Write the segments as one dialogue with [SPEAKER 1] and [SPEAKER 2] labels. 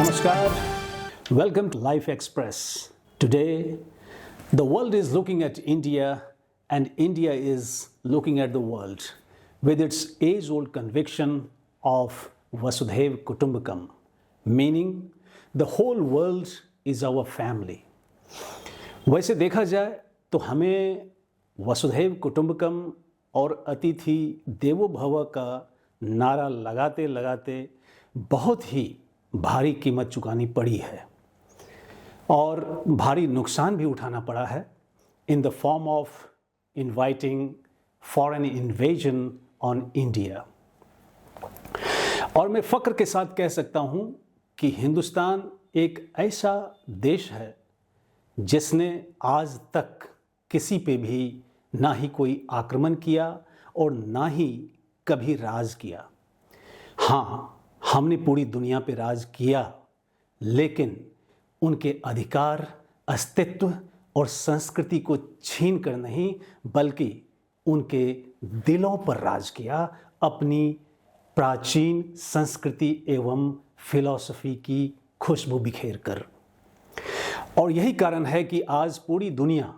[SPEAKER 1] Namaskar. Welcome to Life Express. Today, the world is looking at India and India is looking at the world with its age-old conviction of Vasudhaiv Kutumbakam, meaning the whole world is our family. वैसे देखा जाए तो हमें वसुधैव कुटुंबकम और अतिथि देवो भव का नारा लगाते लगाते बहुत ही भारी कीमत चुकानी पड़ी है और भारी नुकसान भी उठाना पड़ा है in the form of inviting foreign invasion on India. और मैं फ़ख्र के साथ कह सकता हूँ कि हिंदुस्तान एक ऐसा देश है जिसने आज तक किसी पे भी ना ही कोई आक्रमण किया और ना ही कभी राज किया। हाँ, हमने पूरी दुनिया पे राज किया, लेकिन उनके अधिकार, अस्तित्व और संस्कृति को छीन कर नहीं, बल्कि उनके दिलों पर राज किया, अपनी प्राचीन संस्कृति एवं फिलॉसफी की खुशबू बिखेर कर। और यही कारण है कि आज पूरी दुनिया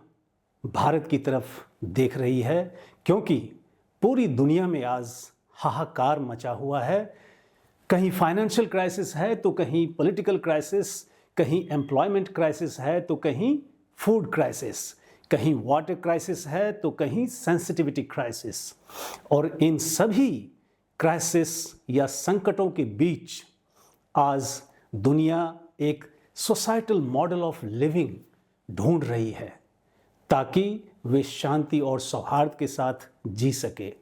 [SPEAKER 1] भारत की तरफ देख रही है, क्योंकि पूरी दुनिया में आज हाहाकार मचा हुआ है। कहीं फाइनेंशियल क्राइसिस है तो कहीं पॉलिटिकल क्राइसिस, कहीं एम्प्लॉयमेंट क्राइसिस है तो कहीं फूड क्राइसिस, कहीं वाटर क्राइसिस है तो कहीं सेंसिटिविटी क्राइसिस। और इन सभी क्राइसिस या संकटों के बीच आज दुनिया एक सोसाइटल मॉडल ऑफ लिविंग ढूंढ रही है ताकि वे शांति और सौहार्द के साथ जी सके।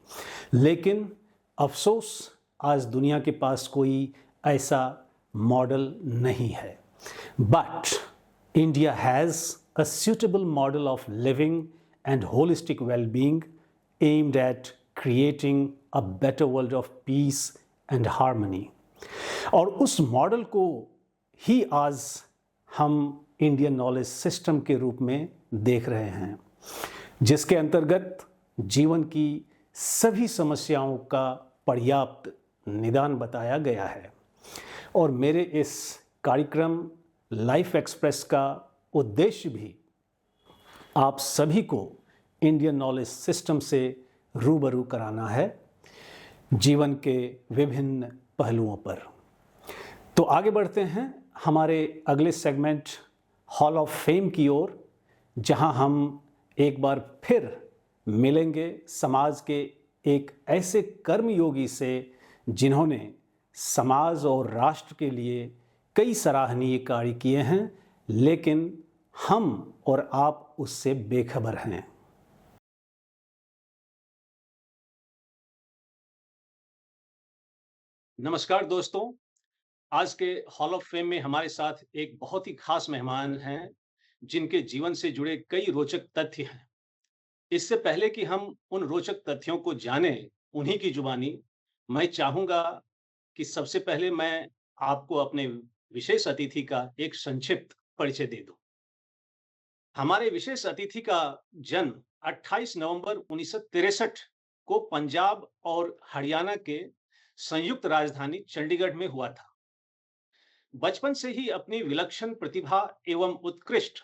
[SPEAKER 1] लेकिन अफसोस आज दुनिया के पास कोई ऐसा मॉडल नहीं है। But India has a suitable model of living and holistic well-being aimed at creating a better world of peace and harmony. और उस मॉडल को ही आज हम इंडियन नॉलेज सिस्टम के रूप में देख रहे हैं, जिसके अंतर्गत जीवन की सभी समस्याओं का पर्याप्त निदान बताया गया है। और मेरे इस कार्यक्रम लाइफ एक्सप्रेस का उद्देश्य भी आप सभी को इंडियन नॉलेज सिस्टम से रूबरू कराना है जीवन के विभिन्न पहलुओं पर। तो आगे बढ़ते हैं हमारे अगले सेगमेंट हॉल ऑफ फेम की ओर, जहां हम एक बार फिर मिलेंगे समाज के एक ऐसे कर्मयोगी से जिन्होंने समाज और राष्ट्र के लिए कई सराहनीय कार्य किए हैं, लेकिन हम और आप उससे बेखबर हैं। नमस्कार दोस्तों, आज के हॉल ऑफ फेम में हमारे साथ एक बहुत ही खास मेहमान हैं जिनके जीवन से जुड़े कई रोचक तथ्य हैं। इससे पहले कि हम उन रोचक तथ्यों को जानें उन्हीं की जुबानी, मैं चाहूंगा कि सबसे पहले मैं आपको अपने विशेष अतिथि का एक संक्षिप्त परिचय दे दूं। हमारे विशेष अतिथि का जन्म 28 नवंबर 1963 को पंजाब और हरियाणा के संयुक्त राजधानी चंडीगढ़ में हुआ था। बचपन से ही अपनी विलक्षण प्रतिभा एवं उत्कृष्ट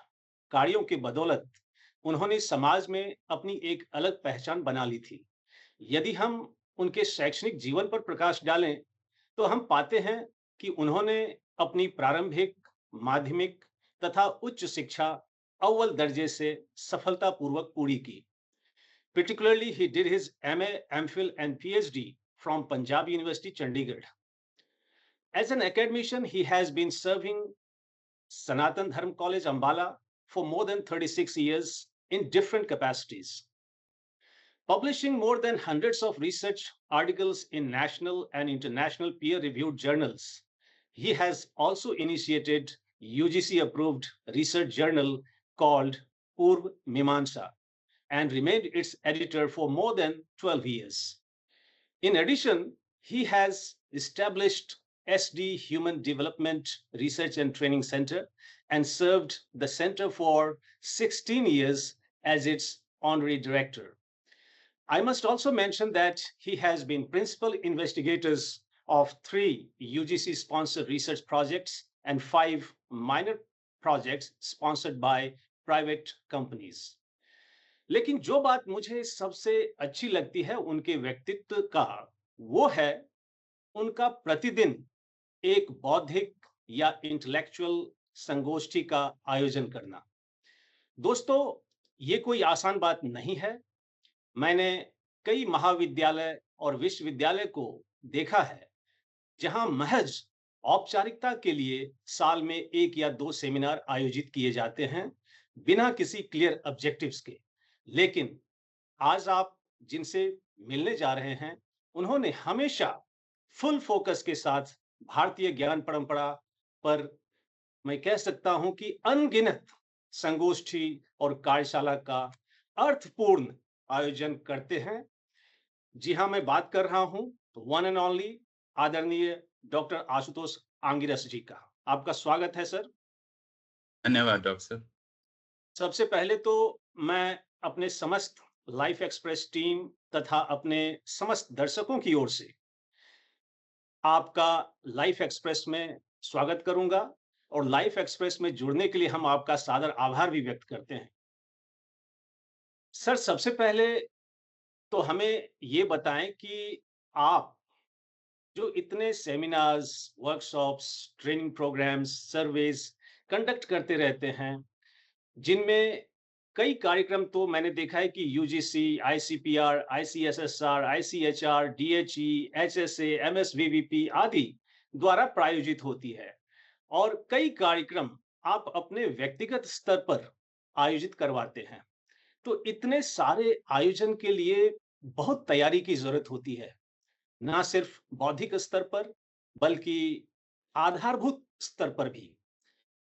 [SPEAKER 1] कार्यों की बदौलत उन्होंने समाज में अपनी एक अलग पहचान बना ली थी। यदि हम उनके शैक्षणिक जीवन पर प्रकाश डालें तो हम पाते हैं कि उन्होंने अपनी प्रारंभिक, माध्यमिक तथा उच्च शिक्षा अव्वल दर्जे से सफलतापूर्वक पूरी की। Particularly, he did his MA, MPhil and PhD from Punjab University, Chandigarh. As an academician, he has been serving Sanatan Dharm College, Ambala for more than 36 years in different capacities. Publishing more than hundreds of research articles in national and international peer-reviewed journals, he has also initiated UGC-approved research journal called Purv Mimamsa and remained its editor for more than 12 years. In addition, he has established SD Human Development Research and Training Center and served the center for 16 years as its honorary director. I must also mention that he has been principal investigators of 3 UGC-sponsored research projects
[SPEAKER 2] and 5 minor projects sponsored by private companies. लेकिन जो बात मुझे सबसे अच्छी लगती है उनके व्यक्तित्व का, वो है उनका प्रतिदिन एक बौद्धिक या इंटेलेक्चुअल संगोष्ठी का आयोजन करना। दोस्तों, ये कोई आसान बात नहीं है। मैंने कई महाविद्यालय और विश्वविद्यालय को देखा है, जहां महज औपचारिकता के लिए साल में 1 या 2 सेमिनार आयोजित किए जाते हैं, बिना किसी क्लियर ऑब्जेक्टिव्स के। लेकिन आज आप जिनसे मिलने जा रहे हैं, उन्होंने हमेशा फुल फोकस के साथ भारतीय ज्ञान परंपरा पर, मैं कह सकता हूं कि अनगिनत संगोष्ठी और कार्यशाला का अर्थपूर्ण आयोजन करते हैं। जी हाँ, मैं बात कर रहा हूं वन एंड ओनली आदरणीय डॉक्टर आशुतोष आंगिरस जी का। आपका स्वागत है सर।
[SPEAKER 3] धन्यवाद डॉक्टर साहब।
[SPEAKER 2] सबसे पहले तो मैं अपने समस्त लाइफ एक्सप्रेस टीम तथा अपने समस्त दर्शकों की ओर से आपका लाइफ एक्सप्रेस में स्वागत करूंगा और लाइफ एक्सप्रेस में जुड़ने के लिए हम आपका सादर आभार भी व्यक्त करते हैं। सर, सबसे पहले तो हमें ये बताएं कि आप जो इतने seminars, workshops, training programmes, surveys conduct करते रहते हैं, जिनमें कई कार्यक्रम तो मैंने देखा है कि यूजीसी, आईसीपीआर, आईसीएसएसआर, आईसीएचआर, डीएचई, एचएसए, एमएसवीवीपी आदि द्वारा प्रायोजित होती है, और कई कार्यक्रम आप अपने व्यक्तिगत स्तर पर आयोजित करवाते हैं। तो इतने सारे आयोजन के लिए बहुत तैयारी की जरूरत होती है, ना सिर्फ बौद्धिक स्तर पर बल्कि आधारभूत स्तर पर भी।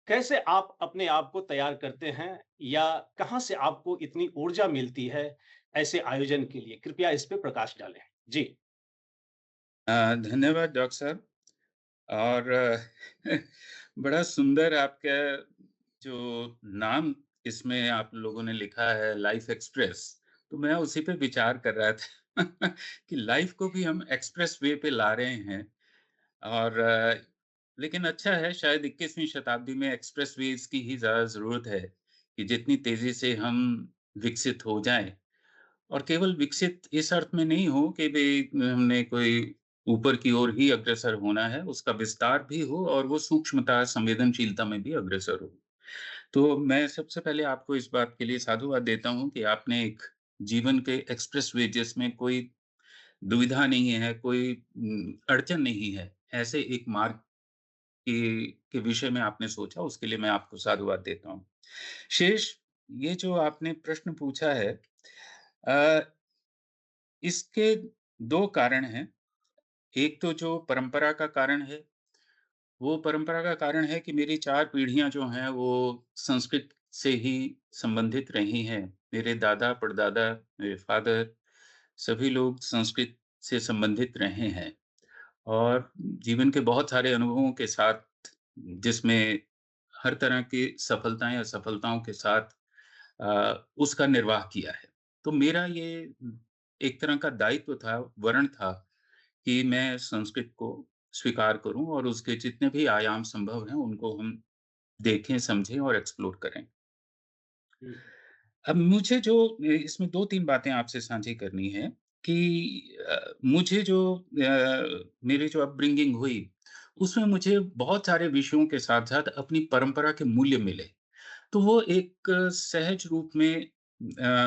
[SPEAKER 2] कैसे आप अपने आप को तैयार करते हैं, या कहां से आपको इतनी ऊर्जा मिलती है ऐसे आयोजन के लिए? कृपया इस पे प्रकाश डालें। जी।
[SPEAKER 3] धन्यवाद डॉक्टर साहब। और बड़ा सुंदर आपका जो नाम इसमें आप लोगों ने लिखा है, लाइफ एक्सप्रेस। तो मैं उसी पे विचार कर रहा था कि लाइफ को भी हम एक्सप्रेस वे पे ला रहे हैं। और लेकिन अच्छा है, शायद 21वीं शताब्दी में एक्सप्रेस वेज की ही ज़्यादा ज़रूरत है कि जितनी तेज़ी से हम विकसित हो जाएँ। और केवल विकसित इस अर्थ में नहीं हो कि भई हमने कोई ऊपर की ओर ही अग्रसर होना है, उसका विस्तार भी हो और वो सूक्ष्मता, संवेदनशीलता में भी अग्रसर हो। तो मैं सबसे पहले आपको इस बात के लिए साधुवाद देता हूँ कि आपने एक जीवन के एक्सप्रेस वे जिसमें कोई दुविधा नहीं है, कोई अड़चन नहीं है, ऐसे एक मार्ग के विषय में आपने सोचा, उसके लिए मैं आपको साधुवाद देता हूँ। शेष ये जो आपने प्रश्न पूछा है, अ, इसके 2 कारण हैं। एक तो जो परंपरा का कारण है, वो परंपरा का कारण है कि मेरी 4 पीढ़ियाँ जो हैं, वो संस्कृत से ही संबंधित रही हैं। मेरे दादा, परदादा, मेरे फ़ादर, सभी लोग संस्कृत से संबंधित रहे हैं। और जीवन के बहुत सारे अनुभवों के साथ, जिसमें हर तरह की सफलताएँ, असफलताओं के साथ उसका निर्वाह किया है। तो मेरा ये एक तरह का दायित्व था, वरण था कि मैं संस्कृत को स्वीकार करूँ और उसके जितने भी आयाम संभव हैं, उनको हम देखें, समझें और एक्सप्लोर करें।
[SPEAKER 2] हम्म।
[SPEAKER 3] अब मुझे जो इसमें 2-3 बातें आपसे साझी करनी है कि मुझे जो मेरी जो अपब्रिंगिंग हुई, उसमें मुझे बहुत सारे विषयों के साथ-साथ अपनी परंपरा के मूल्य मिले। तो वो एक सहज रूप में,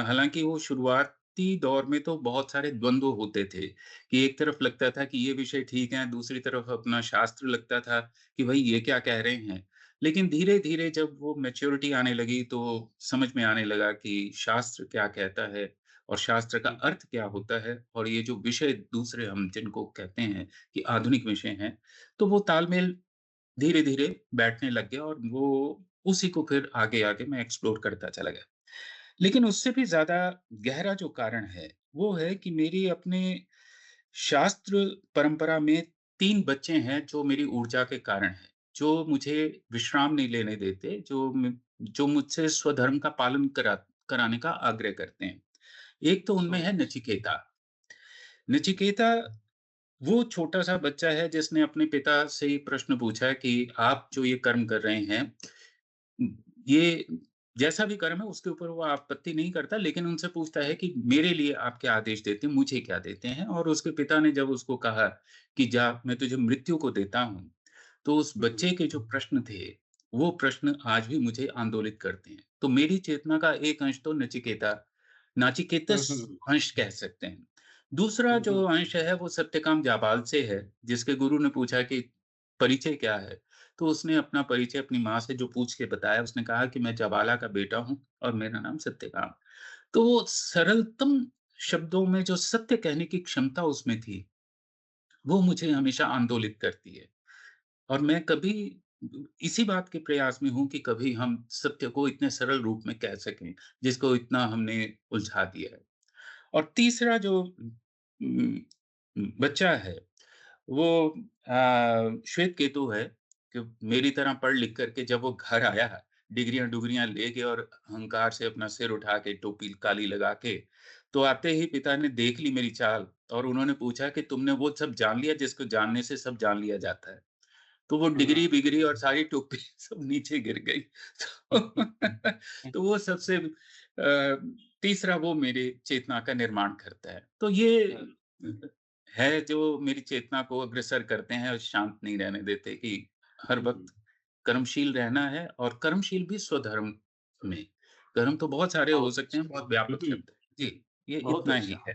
[SPEAKER 3] हालाँकि वो शुरुआती दौर में तो बहुत सारे द्वंद्व होते थे, कि एक तरफ लगता था कि ये विषय ठीक है, दूसरी तरफ अपना शास्त्र लगता था कि भई ये क्या कह रहे हैं। लेकिन धीरे-धीरे जब वो मैच्योरिटी आने लगी तो समझ में आने लगा कि शास्त्र क्या कहता है और शास्त्र का अर्थ क्या होता है, और ये जो विषय दूसरे हम जिनको कहते हैं कि आधुनिक विषय हैं, तो वो तालमेल धीरे-धीरे बैठने लग गया और वो उसी को फिर आगे-आगे मैं एक्सप्लोर करता चला गया। लेकिन उससे भी ज़्यादा गहरा जो कारण है, वो है कि मेरी अपने शास्त्र परंपरा में 3 बच्चे हैं जो मेरी ऊर्जा के कारण हैं, जो मुझे विश्राम नहीं लेने देते, जो मुझसे स्वधर्म का पालन कराने का आग्रह करते हैं। एक तो उनमें है नचिकेता। नचिकेता वो छोटा-सा बच्चा है जिसने अपने पिता से ये प्रश्न पूछा कि आप जो ये कर्म कर रहे हैं, ये जैसा भी कर्म है उसके ऊपर वो आपत्ति नहीं करता, लेकिन उनसे पूछता है कि मेरे लिए आप क्या आदेश देते हैं, मुझे क्या देते हैं? और उसके पिता ने जब उसको कहा कि जा मैं तुझे मृत्यु को देता हूँ, तो उस
[SPEAKER 2] हुँ,
[SPEAKER 3] बच्चे के जो प्रश्न थे, वो प्रश्न आज भी मुझे आंदोलित करते हैं। तो मेरी चेतना का एक अंश तो
[SPEAKER 2] हुँ,
[SPEAKER 3] नाचिकेतस
[SPEAKER 2] हुँ,
[SPEAKER 3] अंश कह सकते हैं। दूसरा
[SPEAKER 2] हुँ,
[SPEAKER 3] जो
[SPEAKER 2] हुँ,
[SPEAKER 3] अंश है वो सत्यकाम जाबाल से है, जिसके गुरु ने पूछा कि परिचय क्या है? तो उसने अपना परिचय अपनी माँ से जो पूछ के बताया, उसने कहा कि मैं जबाला का बेटा हूँ और मेरा नाम सत्यकाम। तो वो सरलतम शब्दों में जो सत्य कहने की क्षमता उसमें थी, वो मुझे हमेशा आंदोलित करती है। और मैं कभी इसी बात के प्रयास में हूँ कि कभी हम सत्य को इतने सरल रूप में कह सकें, जिसको इतना हमने उलझा दिया है। और तीसरा जो बच्चा है, वो श्वेत केतु है कि मेरी तरह पढ़ लिख कर के जब वो घर आया, डिग्रियाँ-डुग्रियाँ लेके और अहंकार से अपना सिर उठा के, टोपी काली लगा के, तो आते ही पिता ने देख ली मेरी चाल और उन्होंने पूछा कि तुमने वो सब जान लिया जिसको जानने से सब जान लिया जाता है। तो वो
[SPEAKER 2] हुँ,
[SPEAKER 3] डिग्री-विग्री और सारी टोपी सब नीचे गिर गई। तो तो वो सबसे तीसरा वो मेरी चेतना का निर्माण करता है। तो ये है जो मेरी चेतना को अग्रसर करते हैं और शांत नहीं रहने देते कि हर
[SPEAKER 2] हुँ,
[SPEAKER 3] वक़्त कर्मशील रहना है और कर्मशील भी स्वधर्म में। कर्म तो बहुत सारे हो
[SPEAKER 2] बहुत
[SPEAKER 3] सकते हैं,
[SPEAKER 2] अच्छा।
[SPEAKER 3] बहुत
[SPEAKER 2] हुँ,
[SPEAKER 3] व्यापक
[SPEAKER 2] हुँ,
[SPEAKER 3] शब्द है। जी, ये
[SPEAKER 2] बहुत
[SPEAKER 3] इतना
[SPEAKER 2] अच्छा,
[SPEAKER 3] ही है।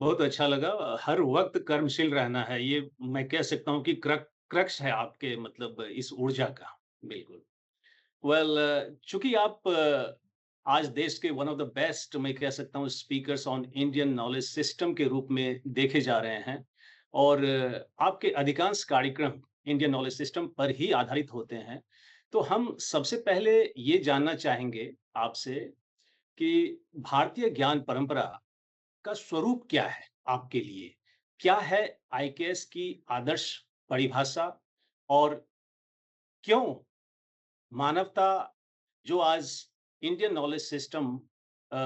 [SPEAKER 2] बहुत अच्छा लगा। हर वक़्त कर्मशील रहना है, ये मैं कह सकता हूँ कि क्रक्स है आपके मतलब इस ऊर्जा का, बिल्कुल। चूँकि आप आज देश के वन ऑफ द बेस्ट मैं कह सकता हूँ speakers on Indian knowledge system के रूप में देखे जा रहे हैं और आपके अधिकांश कार्यक्रम इंडियन नॉलेज सिस्टम पर ही आधारित होते हैं। तो हम सबसे पहले ये जानना चाहेंगे आपसे कि भारतीय ज्ञान परंपरा का स्वरूप क्या है आपके लिए? क्या है आईकेएस की आदर्श परिभाषा और क्यों मानवता जो आज इंडियन नॉलेज सिस्टम अ,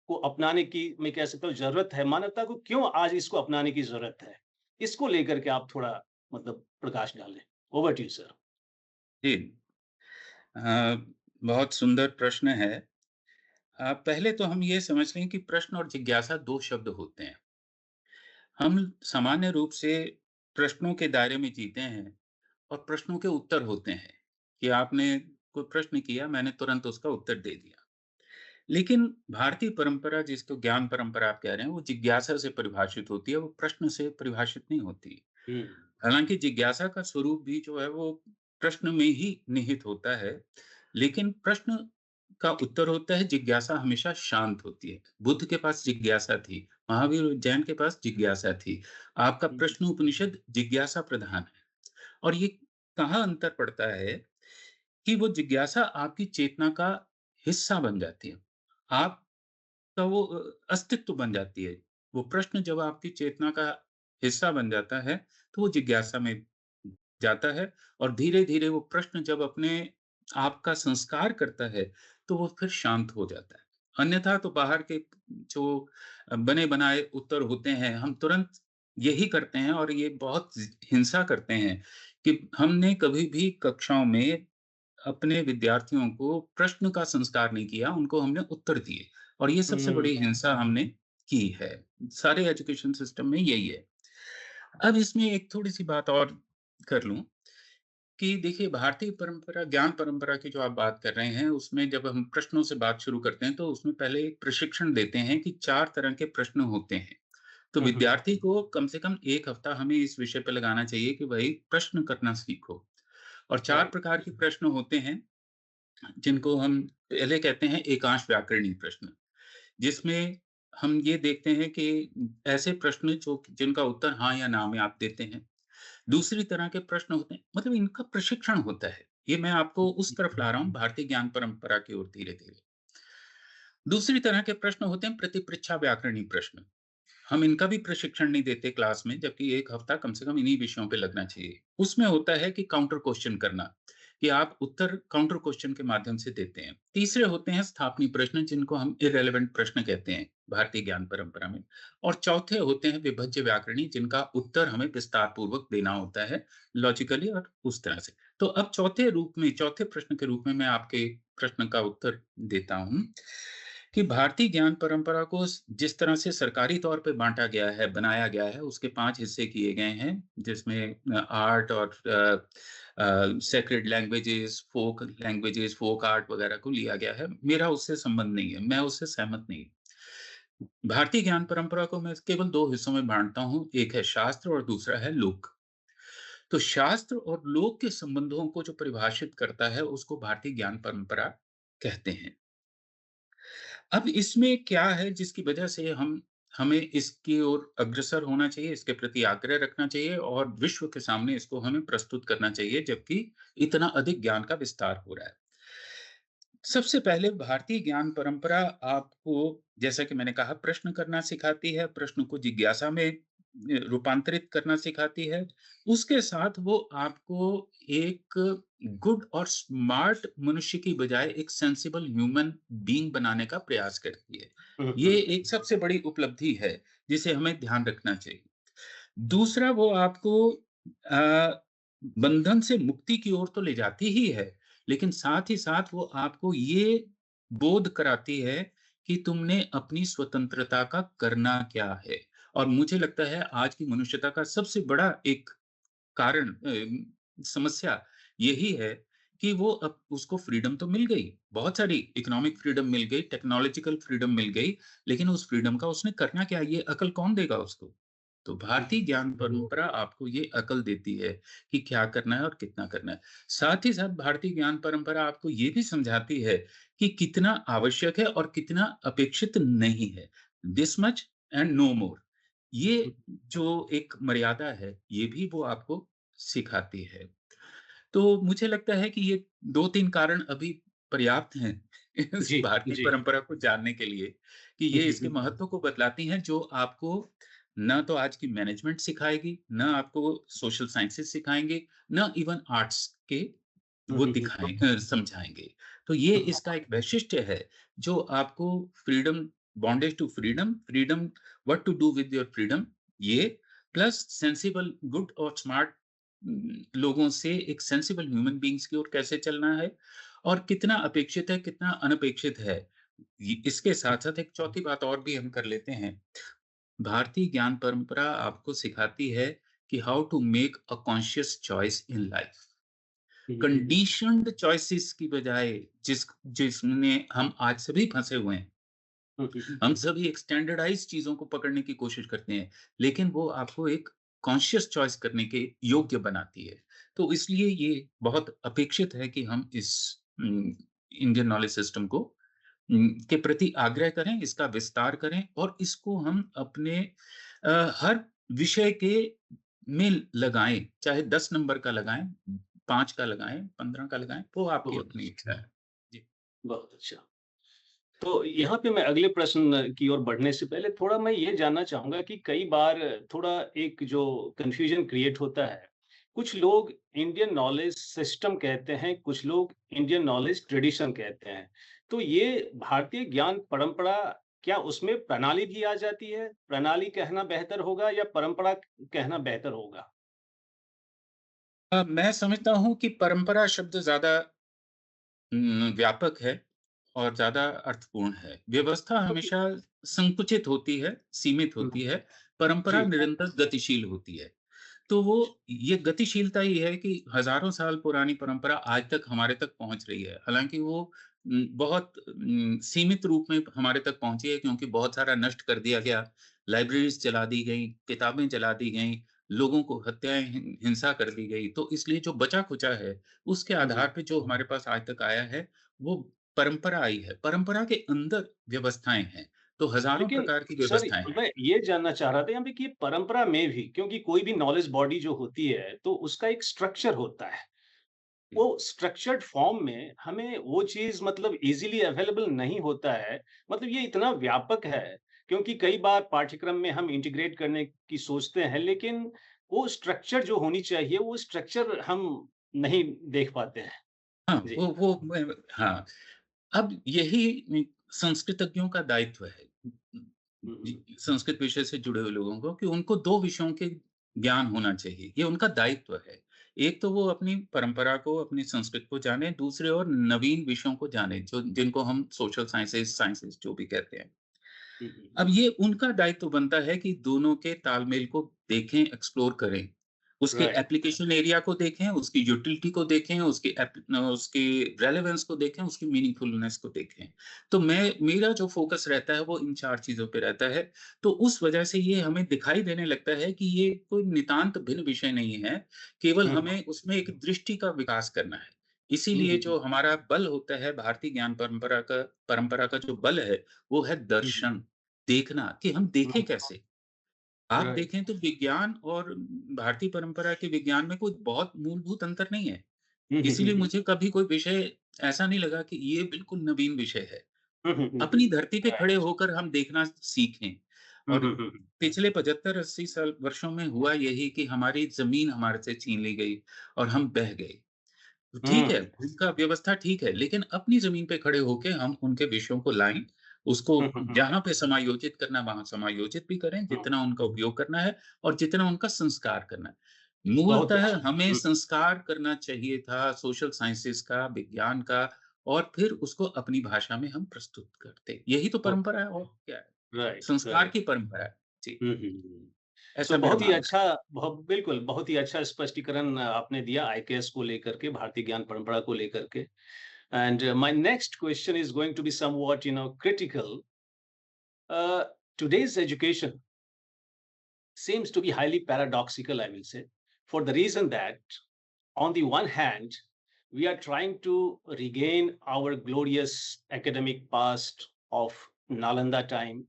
[SPEAKER 2] को अपनाने की मैं कह सकता हूँ ज़रूरत है, मानवता को क्यों आज इसको अपनाने की ज़रूरत है? इसको लेकर के आप थोड़ा मतलब प्रकाश डालें। Over to you sir.
[SPEAKER 3] जी। बहुत सुंदर प्रश्न है। पहले तो हम ये समझ लें कि प्रश्न और जिज्ञासा 2 शब्द होते हैं। हम सामान्य रूप से प्रश्नों के दायरे में जीते हैं और प्रश्नों के उत्तर होते हैं कि आपने कोई प्रश्न किया, मैंने तुरंत उसका उत्तर दे दिया। लेकिन भारतीय परंपरा जिसको ज्ञान परंपरा आप कह रहे हैं, वो जिज्ञासा से परिभाषित होती है, वो प्रश्न से परिभाषित नहीं होती।
[SPEAKER 2] हुँ,
[SPEAKER 3] हालाँकि जिज्ञासा का स्वरूप भी जो है वो प्रश्न में ही निहित होता है, लेकिन प्रश्न का उत्तर होता है, जिज्ञासा हमेशा शांत होती है। बुद्ध के पास जिज्ञासा थी, महावीर और जैन के पास जिज्ञासा थी। आपका
[SPEAKER 2] हुँ,
[SPEAKER 3] प्रश्न उपनिषद जिज्ञासा प्रधान है और ये कहाँ अंतर पड़ता है कि वो जिज्ञासा आपकी चेतना का हिस्सा बन जाती है। आपका वो अस्तित्व बन जाती है। वो प्रश्न जब आपकी चेतना का हिस्सा बन जाता है, तो वो जिज्ञासा में जाता है और धीरे-धीरे वो प्रश्न जब अपने आप का संस्कार करता है, तो वो फिर शांत हो जाता है। अन्यथा तो बाहर के जो बने-बनाए उत्तर होते हैं, हम तुरंत यही करते हैं और ये बहुत हिंसा करते हैं कि हमने कभी भी कक्षाओं में अपने विद्यार्थियों को प्रश्न का संस्कार नहीं किया, उनको हमने उत्तर दिए और ये सबसे
[SPEAKER 2] हुँ,
[SPEAKER 3] बड़ी हिंसा हमने की है। सारे एजुकेशन सिस्टम में यही है। अब इसमें एक थोड़ी-सी बात और कर लूँ कि देखिए भारतीय परंपरा, ज्ञान परंपरा की जो आप बात कर रहे हैं, उसमें जब हम प्रश्नों से बात शुरू करते हैं, तो उसमें पहले एक प्रशिक्षण देते हैं कि 4 तरह के प्रश्न होते हैं। तो
[SPEAKER 2] हुँ, हुँ,
[SPEAKER 3] विद्यार्थी को कम से कम 1 हफ्ता हमें इस विषय पे लगाना चाहिए कि भई प्रश्न करना सीखो और 4
[SPEAKER 2] राइट।
[SPEAKER 3] प्रकार के प्रश्न होते हैं, जिनको हम पहले कहते हैं एकांश व्याकरणीय प्रश्न, जिसमें हम ये देखते हैं कि ऐसे प्रश्न जो जिनका उत्तर हाँ या ना में आप देते हैं। दूसरी तरह के प्रश्न होते हैं, मतलब इनका प्रशिक्षण होता है। ये मैं आपको उस तरफ ला रहा हूँ भारतीय ज्ञान परंपरा की ओर धीरे-धीरे। दूसरी तरह के प्रश्न होते हैं प्रतिपृच्छा व्याकरणीय प्रश्न। हम इनका भी प्रशिक्षण नहीं देते क्लास में, जबकि 1 हफ्ता कम से कम इन्हीं विषयों पे लगना चाहिए। उसमें होता है कि काउंटर क्वेश्चन करना, कि आप उत्तर काउंटर क्वेश्चन के माध्यम से देते हैं। तीसरे होते हैं स्थापनी प्रश्न, जिनको हम इर्रेलेवेंट प्रश्न कहते हैं भारतीय ज्ञान परंपरा में। और चौथे होते हैं विभज्य व्याकरणी, जिनका उत्तर हमें विस्तार पूर्वक देना होता है, लॉजिकली और उस तरह से। तो अब चौथे प्रश्न के रूप में मैं आपके प्रश्न का उत्तर देता हूँ कि भारतीय ज्ञान परंपरा को जिस तरह से सरकारी तौर पे बाँटा गया है, बनाया गया है, उसके 5 हिस्से किए गए हैं, जिसमें आर्ट और सेक्रेड लैंग्वेजेस, फोक आर्ट वगैरह को लिया गया है। मेरा उससे संबंध नहीं है, मैं उससे सहमत नहीं। भारतीय ज्ञान परंपरा को मैं केवल 2 हिस्सों में बाँटता हूँ, एक है शास्त्र और दूसरा है लोक। तो शास्त्र और लोक के संबंधों को जो परिभाषित करता है, उसको भारतीय ज्ञान परंपरा कहते हैं। अब इसमें क्या है जिसकी वजह से हमें इसकी ओर अग्रसर होना चाहिए, इसके प्रति आग्रह रखना चाहिए और विश्व के सामने इसको हमें प्रस्तुत करना चाहिए, जबकि इतना अधिक ज्ञान का विस्तार हो रहा है। सबसे पहले भारतीय ज्ञान परंपरा आपको, जैसा कि मैंने कहा, प्रश्न करना सिखाती है, प्रश्न को जिज्ञासा में रूपांतरित करना सिखाती है। उसके साथ वो आपको एक गुड और स्मार्ट मनुष्य की बजाय एक सेंसिबल ह्यूमन बीइंग बनाने का प्रयास करती है।
[SPEAKER 2] हुँ,
[SPEAKER 3] ये
[SPEAKER 2] हुँ।
[SPEAKER 3] एक सबसे बड़ी उपलब्धि है, जिसे हमें ध्यान रखना चाहिए। दूसरा, वो आपको बंधन से मुक्ति की ओर तो ले जाती ही है, लेकिन साथ ही साथ वो आपको ये बोध कराती है कि तुमने अपनी स्वतंत्रता का करना क्या है। और मुझे लगता है आज की मनुष्यता का सबसे बड़ा एक कारण समस्या यही है कि वो अब उसको फ्रीडम तो मिल गई, बहुत सारी इकोनॉमिक फ्रीडम मिल गई, टेक्नोलॉजिकल फ्रीडम मिल गई, लेकिन उस फ्रीडम का उसने करना क्या? ये अकल कौन देगा उसको? तो भारतीय ज्ञान परंपरा आपको ये अकल देती है कि क्या करना है और कितना करना है। साथ ही साथ भारतीय ज्ञान परंपरा आपको ये भी समझाती है कि कितना आवश्यक है और कितना अपेक्षित नहीं है। दिस मच एंड नो मोर। ये जो एक मर्यादा है, ये भी वो आपको सिखाती है। तो मुझे लगता है कि ये 2-3 कारण अभी पर्याप्त हैं इस
[SPEAKER 2] जी,
[SPEAKER 3] भारतीय
[SPEAKER 2] जी।
[SPEAKER 3] परंपरा को जानने के लिए, कि ये
[SPEAKER 2] जी,
[SPEAKER 3] इसके
[SPEAKER 2] जी।
[SPEAKER 3] महत्व को बतलाती हैं, जो आपको ना तो आज की मैनेजमेंट सिखाएगी, ना आपको सोशल साइंसेज़ सिखाएँगे, ना इवन आर्ट्स के
[SPEAKER 2] हुँ,
[SPEAKER 3] वो
[SPEAKER 2] हुँ, हुँ।
[SPEAKER 3] समझाएँगे। तो ये
[SPEAKER 2] हुँ,
[SPEAKER 3] इसका एक वैशिष्ट्य है, जो आपको freedom, bondage to freedom, freedom what to do with your freedom, ये प्लस सेंसिबल गुड और स्मार्ट लोगों से एक सेंसिबल ह्यूमन बीइंग्स की ओर कैसे चलना है और कितना अपेक्षित है, कितना अनपेक्षित है। इसके साथ-साथ एक चौथी बात और भी हम कर लेते हैं। भारतीय ज्ञान परंपरा आपको सिखाती है कि how to make a conscious choice in life.
[SPEAKER 2] Hmm, hmm.
[SPEAKER 3] Conditioned choices की बजाय जिसमें हम आज सभी फँसे हुए हैं।
[SPEAKER 2] हुँ, हुँ, हुँ।
[SPEAKER 3] हम सभी एक स्टैंडर्डाइज़्ड चीज़ों को पकड़ने की कोशिश करते हैं, लेकिन वो आपको एक कॉन्शियस चॉइस करने के योग्य बनाती है। तो इसलिए ये बहुत अपेक्षित है कि हम इस इंडियन नॉलेज सिस्टम को के प्रति आग्रह करें, इसका विस्तार करें और इसको हम अपने हर विषय के में लगाएँ, चाहे 10 नंबर का लगाएँ, 5 का लगाएँ, 15 का लगाएँ, वो आपकी
[SPEAKER 2] बहुत
[SPEAKER 3] अपनी इच्छा है। जी।
[SPEAKER 2] बहुत अच्छा। तो यहाँ पे मैं अगले प्रश्न की ओर बढ़ने से पहले थोड़ा मैं ये जानना चाहूँगा कि कई बार थोड़ा एक जो कन्फ्यूजन क्रिएट होता है। कुछ लोग इंडियन नॉलेज सिस्टम कहते हैं, कुछ लोग इंडियन नॉलेज ट्रेडिशन कहते हैं। तो ये भारतीय ज्ञान परंपरा, क्या उसमें प्रणाली भी आ जाती है? प्रणाली कहना बेहतर होगा या परंपरा कहना बेहतर होगा?
[SPEAKER 3] मैं समझता हूँ कि परंपरा शब्द ज़्यादा व्यापक है और ज़्यादा अर्थपूर्ण है। व्यवस्था
[SPEAKER 2] ओके।
[SPEAKER 3] हमेशा संकुचित होती है, सीमित
[SPEAKER 2] हुँ,
[SPEAKER 3] होती है, परंपरा
[SPEAKER 2] जी।
[SPEAKER 3] निरंतर गतिशील होती है। तो वो ये गतिशीलता ही है कि हज़ारों साल पुरानी परंपरा आज तक हमारे तक पहुँच रही है। हालाँकि वो बहुत सीमित रूप में हमारे तक पहुँची है, क्योंकि बहुत सारा नष्ट कर दिया गया, लाइब्रेरीज़ जला दी गईं, किताबें जला दी गईं, लोगों को हत्याएँ हिंसा कर दी गई। तो इसलिए जो बचा-खुचा है, उसके
[SPEAKER 2] हुँ, हुँ।
[SPEAKER 3] आधार पे जो हमारे पास आज तक आया है, वो परंपरा आई है। परंपरा के अंदर व्यवस्थाएँ हैं, तो हज़ारों
[SPEAKER 2] लेकिन
[SPEAKER 3] प्रकार की
[SPEAKER 2] सर,
[SPEAKER 3] व्यवस्थाएँ हैं।
[SPEAKER 2] मैं ये जानना चाह रहा था यहाँ पे कि परंपरा में भी, क्योंकि कोई भी नॉलेज बॉडी जो होती है, तो उसका एक स्ट्रक्चर होता है। वो स्ट्रक्चर्ड फॉर्म में हमें वो चीज़ मतलब ईज़िली अवेलेबल नहीं होता है। मतलब ये इतना व्यापक है, क्योंकि कई बार पाठ्यक्रम में हम इंटीग्रेट करने की सोचते हैं, लेकिन वो स्ट्रक्चर जो होनी चाहिए, वो स्ट्रक्चर हम नहीं देख पाते हैं।
[SPEAKER 3] हाँ,
[SPEAKER 2] जी।
[SPEAKER 3] वो मैं हाँ, अब यही संस्कृतज्ञों का दायित्व है।
[SPEAKER 2] हुँ, हुँ।
[SPEAKER 3] संस्कृत विषय से जुड़े हुए लोगों को कि उनको 2 विषयों के ज्ञान होना चाहिए, ये उनका दायित्व है। एक तो वो अपनी परंपरा को, अपनी संस्कृत को जानें, दूसरे ओर नवीन विषयों को जानें, जो जिनको हम सोशल साइंसेज़ जो भी कहते हैं।
[SPEAKER 2] हुँ, हुँ,
[SPEAKER 3] अब
[SPEAKER 2] हुँ।
[SPEAKER 3] ये उनका दायित्व बनता है कि दोनों के तालमेल को देखें, एक्सप्लोर करें। उसके
[SPEAKER 2] राइट।
[SPEAKER 3] एप्लीकेशन एरिया को देखें, उसकी यूटिलिटी को देखें, उसकी रेलेवेंस को देखें, उसकी मीनिंगफुलनेस को देखें। तो मेरा जो फ़ोकस रहता है वो इन 4 चीज़ों पे रहता है। तो उस वजह से ये हमें दिखाई देने लगता है कि ये कोई नितांत भिन्न विषय नहीं है, केवल
[SPEAKER 2] हुँ,
[SPEAKER 3] हमें उसमें एक दृष्टि का विकास करना है।
[SPEAKER 2] हुँ,
[SPEAKER 3] इसीलिए
[SPEAKER 2] हुँ, हुँ।
[SPEAKER 3] जो हमारा बल होता है, भारतीय ज्ञान परंपरा का जो बल है, वो है
[SPEAKER 2] हुँ, हुँ।
[SPEAKER 3] दर्शन। देखना कि हम
[SPEAKER 2] हुँ,
[SPEAKER 3] देखें
[SPEAKER 2] हुँ।
[SPEAKER 3] कैसे? आप
[SPEAKER 2] राइट।
[SPEAKER 3] देखें तो विज्ञान और भारतीय परंपरा के विज्ञान में कोई बहुत मूलभूत अंतर नहीं है।
[SPEAKER 2] हुँ, हुँ, हुँ,
[SPEAKER 3] इसीलिए
[SPEAKER 2] हुँ।
[SPEAKER 3] मुझे कभी कोई विषय ऐसा नहीं लगा कि ये बिल्कुल नवीन विषय है।
[SPEAKER 2] हुँ, हुँ, हुँ,
[SPEAKER 3] अपनी
[SPEAKER 2] हुँ।
[SPEAKER 3] धरती पे खड़े
[SPEAKER 2] राइट।
[SPEAKER 3] होकर हम देखना सीखें।
[SPEAKER 2] हुँ,
[SPEAKER 3] और
[SPEAKER 2] हुँ, हुँ, हुँ।
[SPEAKER 3] पिछले 75-80 साल वर्षों में हुआ यही कि हमारी ज़मीन हमारे से छीन ली गई और हम बह गए। तो ठीक है,
[SPEAKER 2] हुँ।
[SPEAKER 3] उनका व्यवस्था ठीक है, लेकिन अपनी ज़मीन पे खड़े होके हम उनके विषयों को लाएँ, उसको
[SPEAKER 2] हुँ, हुँ, हुँ।
[SPEAKER 3] जहाँ पे समायोजित करना है, वहाँ समायोजित भी करें,
[SPEAKER 2] हुँ।
[SPEAKER 3] जितना उनका उपयोग करना है और जितना उनका संस्कार करना है।
[SPEAKER 2] बहुत
[SPEAKER 3] मूलतः
[SPEAKER 2] अच्छी।
[SPEAKER 3] हमें
[SPEAKER 2] हुँ,
[SPEAKER 3] संस्कार करना चाहिए था सोशल साइंसेज़ का, विज्ञान का और फिर उसको अपनी भाषा में हम प्रस्तुत करते। यही तो
[SPEAKER 2] बहुत
[SPEAKER 3] परंपरा है और क्या है?
[SPEAKER 2] राइट,
[SPEAKER 3] संस्कार
[SPEAKER 2] राइट।
[SPEAKER 3] की परंपरा है। जी,
[SPEAKER 2] हुँ, हुँ, हुँ। सो
[SPEAKER 3] ऐसा मेरा
[SPEAKER 2] बहुत ही
[SPEAKER 3] मानना है।
[SPEAKER 2] अच्छा बिल्कुल, बहुत ही अच्छा स्पष्टीकरण आपने दिया आईकेएस को लेकर के, भारतीय ज्ञान परंपरा को लेकर के। And my next question is going to be somewhat critical. Uh, today's education seems to be highly paradoxical, I will say, for the reason that, on the one hand, we are trying to regain our glorious academic past of Nalanda time.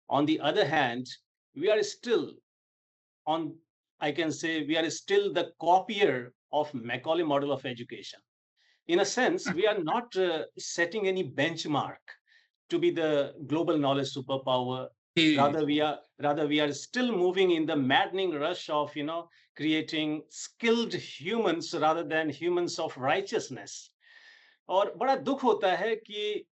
[SPEAKER 2] On the other hand, we are still on, I can say, we are still the copier of Macaulay model of education. In a sense, we are not setting any benchmark to be the global knowledge superpower.
[SPEAKER 3] जी,
[SPEAKER 2] Rather we are still moving in the maddening rush of creating skilled humans rather than humans of righteousness. और बड़ा दुख होता है कि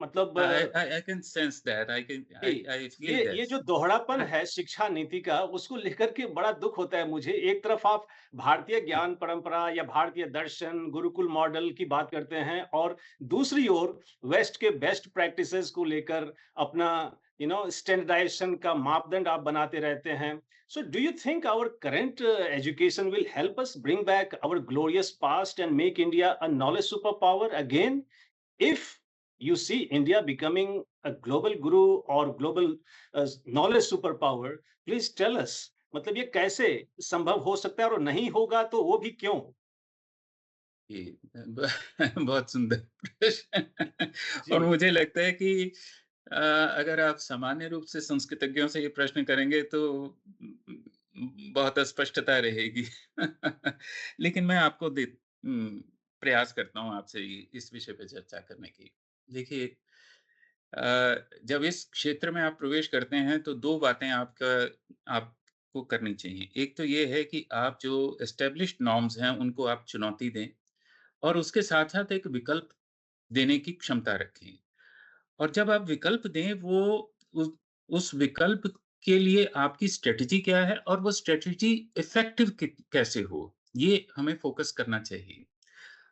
[SPEAKER 2] मतलब
[SPEAKER 3] I can sense that.
[SPEAKER 2] Ji,
[SPEAKER 3] I feel
[SPEAKER 2] ये
[SPEAKER 3] this.
[SPEAKER 2] जो दोहरापन है शिक्षा नीति का, उसको लेकर के बड़ा दुःख होता है मुझे। एक तरफ आप भारतीय ज्ञान परंपरा या भारतीय दर्शन, गुरुकुल मॉडल की बात करते हैं और दूसरी ओर वेस्ट के बेस्ट प्रैक्टिसेज़ को लेकर अपना स्टैंडर्डाइजेशन का मापदंड आप बनाते रहते हैं। So do you think our current education will help us bring back our glorious past and make India a knowledge super power again? If you see India becoming a global guru or global knowledge superpower, please tell us मतलब ये कैसे संभव हो सकता है और नहीं होगा तो वो भी क्यों?
[SPEAKER 3] जी, ब बहुत सुंदर प्रश्न और
[SPEAKER 2] जी।
[SPEAKER 3] मुझे लगता है कि अगर आप सामान्य रूप से संस्कृतज्ञों से ये प्रश्न करेंगे तो बहुत अस्पष्टता रहेगी। लेकिन मैं आपको प्रयास करता हूँ आपसे इस विषय पे चर्चा करने की। देखिए जब इस क्षेत्र में आप प्रवेश करते हैं तो 2 बातें आपको करनी चाहिए। एक तो ये है कि आप जो एस्टेब्लिश्ड नॉर्म्स हैं उनको आप चुनौती दें और उसके साथ-साथ एक विकल्प देने की क्षमता रखें। और जब आप विकल्प दें वो उस उस विकल्प के लिए आपकी स्ट्रैटेजी क्या है और वो स्ट्रैटेजी इफ़ेक्टिव कैसे हो, ये हमें फ़ोकस करना चाहिए।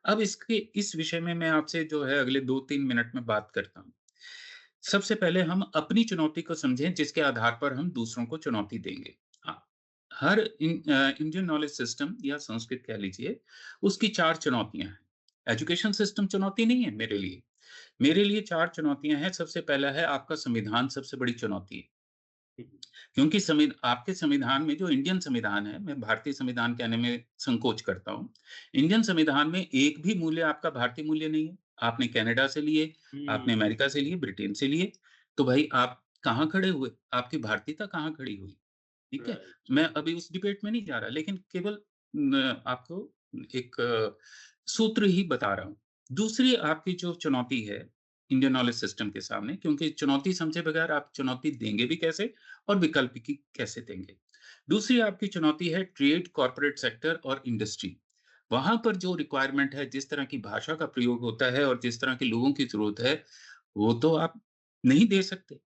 [SPEAKER 3] अब इस विषय में मैं आपसे जो है अगले 2-3 मिनट में बात करता हूँ। सबसे पहले हम अपनी चुनौती को समझें जिसके आधार पर हम दूसरों को चुनौती देंगे। इंडियन नॉलेज सिस्टम या संस्कृत कह लीजिए, उसकी 4 चुनौतियाँ हैं। एजुकेशन सिस्टम चुनौती नहीं है मेरे लिए। मेरे लिए 4 चुनौतियाँ हैं। सबसे पहला है आपका संविधान सबसे बड़ी चुनौती है। क्योंकि आपके संविधान में जो इंडियन संविधान है, मैं भारतीय संविधान कहने में संकोच करता हूँ। इंडियन संविधान में एक भी मूल्य आपका भारतीय मूल्य नहीं है। आपने कनाडा से लिए, आपने
[SPEAKER 2] हुँ,
[SPEAKER 3] अमेरिका से लिए, ब्रिटेन से लिए, तो भाई आप कहाँ खड़े हुए? आपकी भारतीयता कहाँ खड़ी हुई? ठीक है?
[SPEAKER 2] राइट।
[SPEAKER 3] मैं अभी उस डिबेट में नहीं जा रहा, लेकिन केवल आपको एक सूत्र ही बता रहा हूँ। दूसरी आपकी जो चुनौती है, इंडियन नॉलेज सिस्टम के सामने क्योंकि चुनौती समझे बगैर आप चुनौती देंगे भी कैसे और विकल्प की कैसे देंगे? दूसरी आपकी चुनौती है ट्रेड, कॉर्पोरेट सेक्टर और इंडस्ट्री। वहाँ पर जो रिक्वायरमेंट है, जिस तरह की भाषा का प्रयोग होता है और जिस तरह के लोगों की ज़रूरत है, वो तो आप नहीं दे सकते।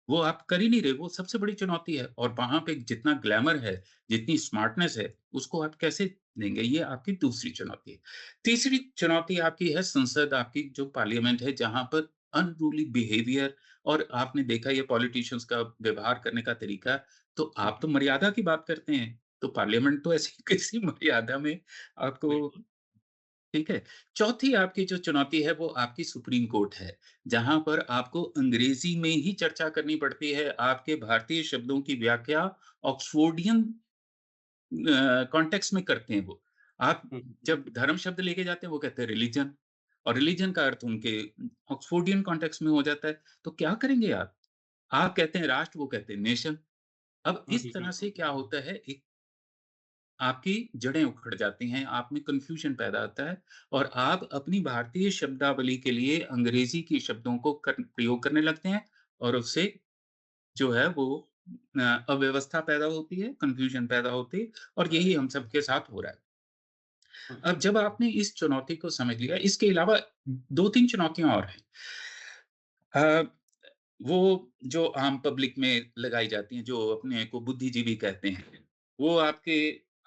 [SPEAKER 3] वो आप कर ही नहीं रहे, वो सबसे बड़ी चुनौती है और वहाँ पे जितना ग्लैमर है, जितनी स्मार्टनेस है, उसको आप कैसे देंगे? ये आपकी दूसरी चुनौती है। तीसरी चुनौती आपकी है संसद, आपकी जो पार्लियामेंट है, जहाँ पर अनरूली बिहेवियर और आपने देखा ये पॉलिटिशियंस का व्यवहार करने का तरीका, तो आप तो मर्यादा की बात करते हैं, तो पार्लियामेंट तो ऐसी किसी मर्यादा में आपको
[SPEAKER 2] बिल्कुल।
[SPEAKER 3] ठीक है। चौथी आपकी जो चुनौती है वो आपकी सुप्रीम कोर्ट है, जहाँ पर आपको अंग्रेज़ी में ही चर्चा करनी पड़ती है। आपके भारतीय शब्दों की व्याख्या ऑक्सफोर्डियन कॉन्टेक्स्ट में करते हैं वो। आप
[SPEAKER 2] हुँ,
[SPEAKER 3] जब धर्म शब्द लेके जाते हैं वो कहते हैं रिलिजन और रिलिजन का अर्थ उनके ऑक्सफोर्डियन कॉन्टेक्स्ट में हो जाता है। तो क्या करेंगे आप? आप कहते हैं राष्ट्र, वो कहते हैं नेशन। अब
[SPEAKER 2] हुँ,
[SPEAKER 3] इस
[SPEAKER 2] हुँ,
[SPEAKER 3] तरह
[SPEAKER 2] हुँ,
[SPEAKER 3] से क्या होता है, एक आपकी जड़ें उखड़ जाती हैं, आप में कन्फ्यूजन पैदा होता है और आप अपनी भारतीय शब्दावली के लिए अंग्रेज़ी के शब्दों को प्रयोग करने लगते हैं और उससे जो है वो अव्यवस्था पैदा होती है, कन्फ्यूजन पैदा होती है और यही हम सबके साथ हो रहा है।
[SPEAKER 2] हुँ,
[SPEAKER 3] अब जब आपने इस चुनौती को समझ लिया, इसके अलावा 2-3 चुनौतियाँ और हैं। अ, वो जो आम पब्लिक में लगाई जाती हैं, जो अपने को बुद्धिजीवी कहते हैं, वो आपके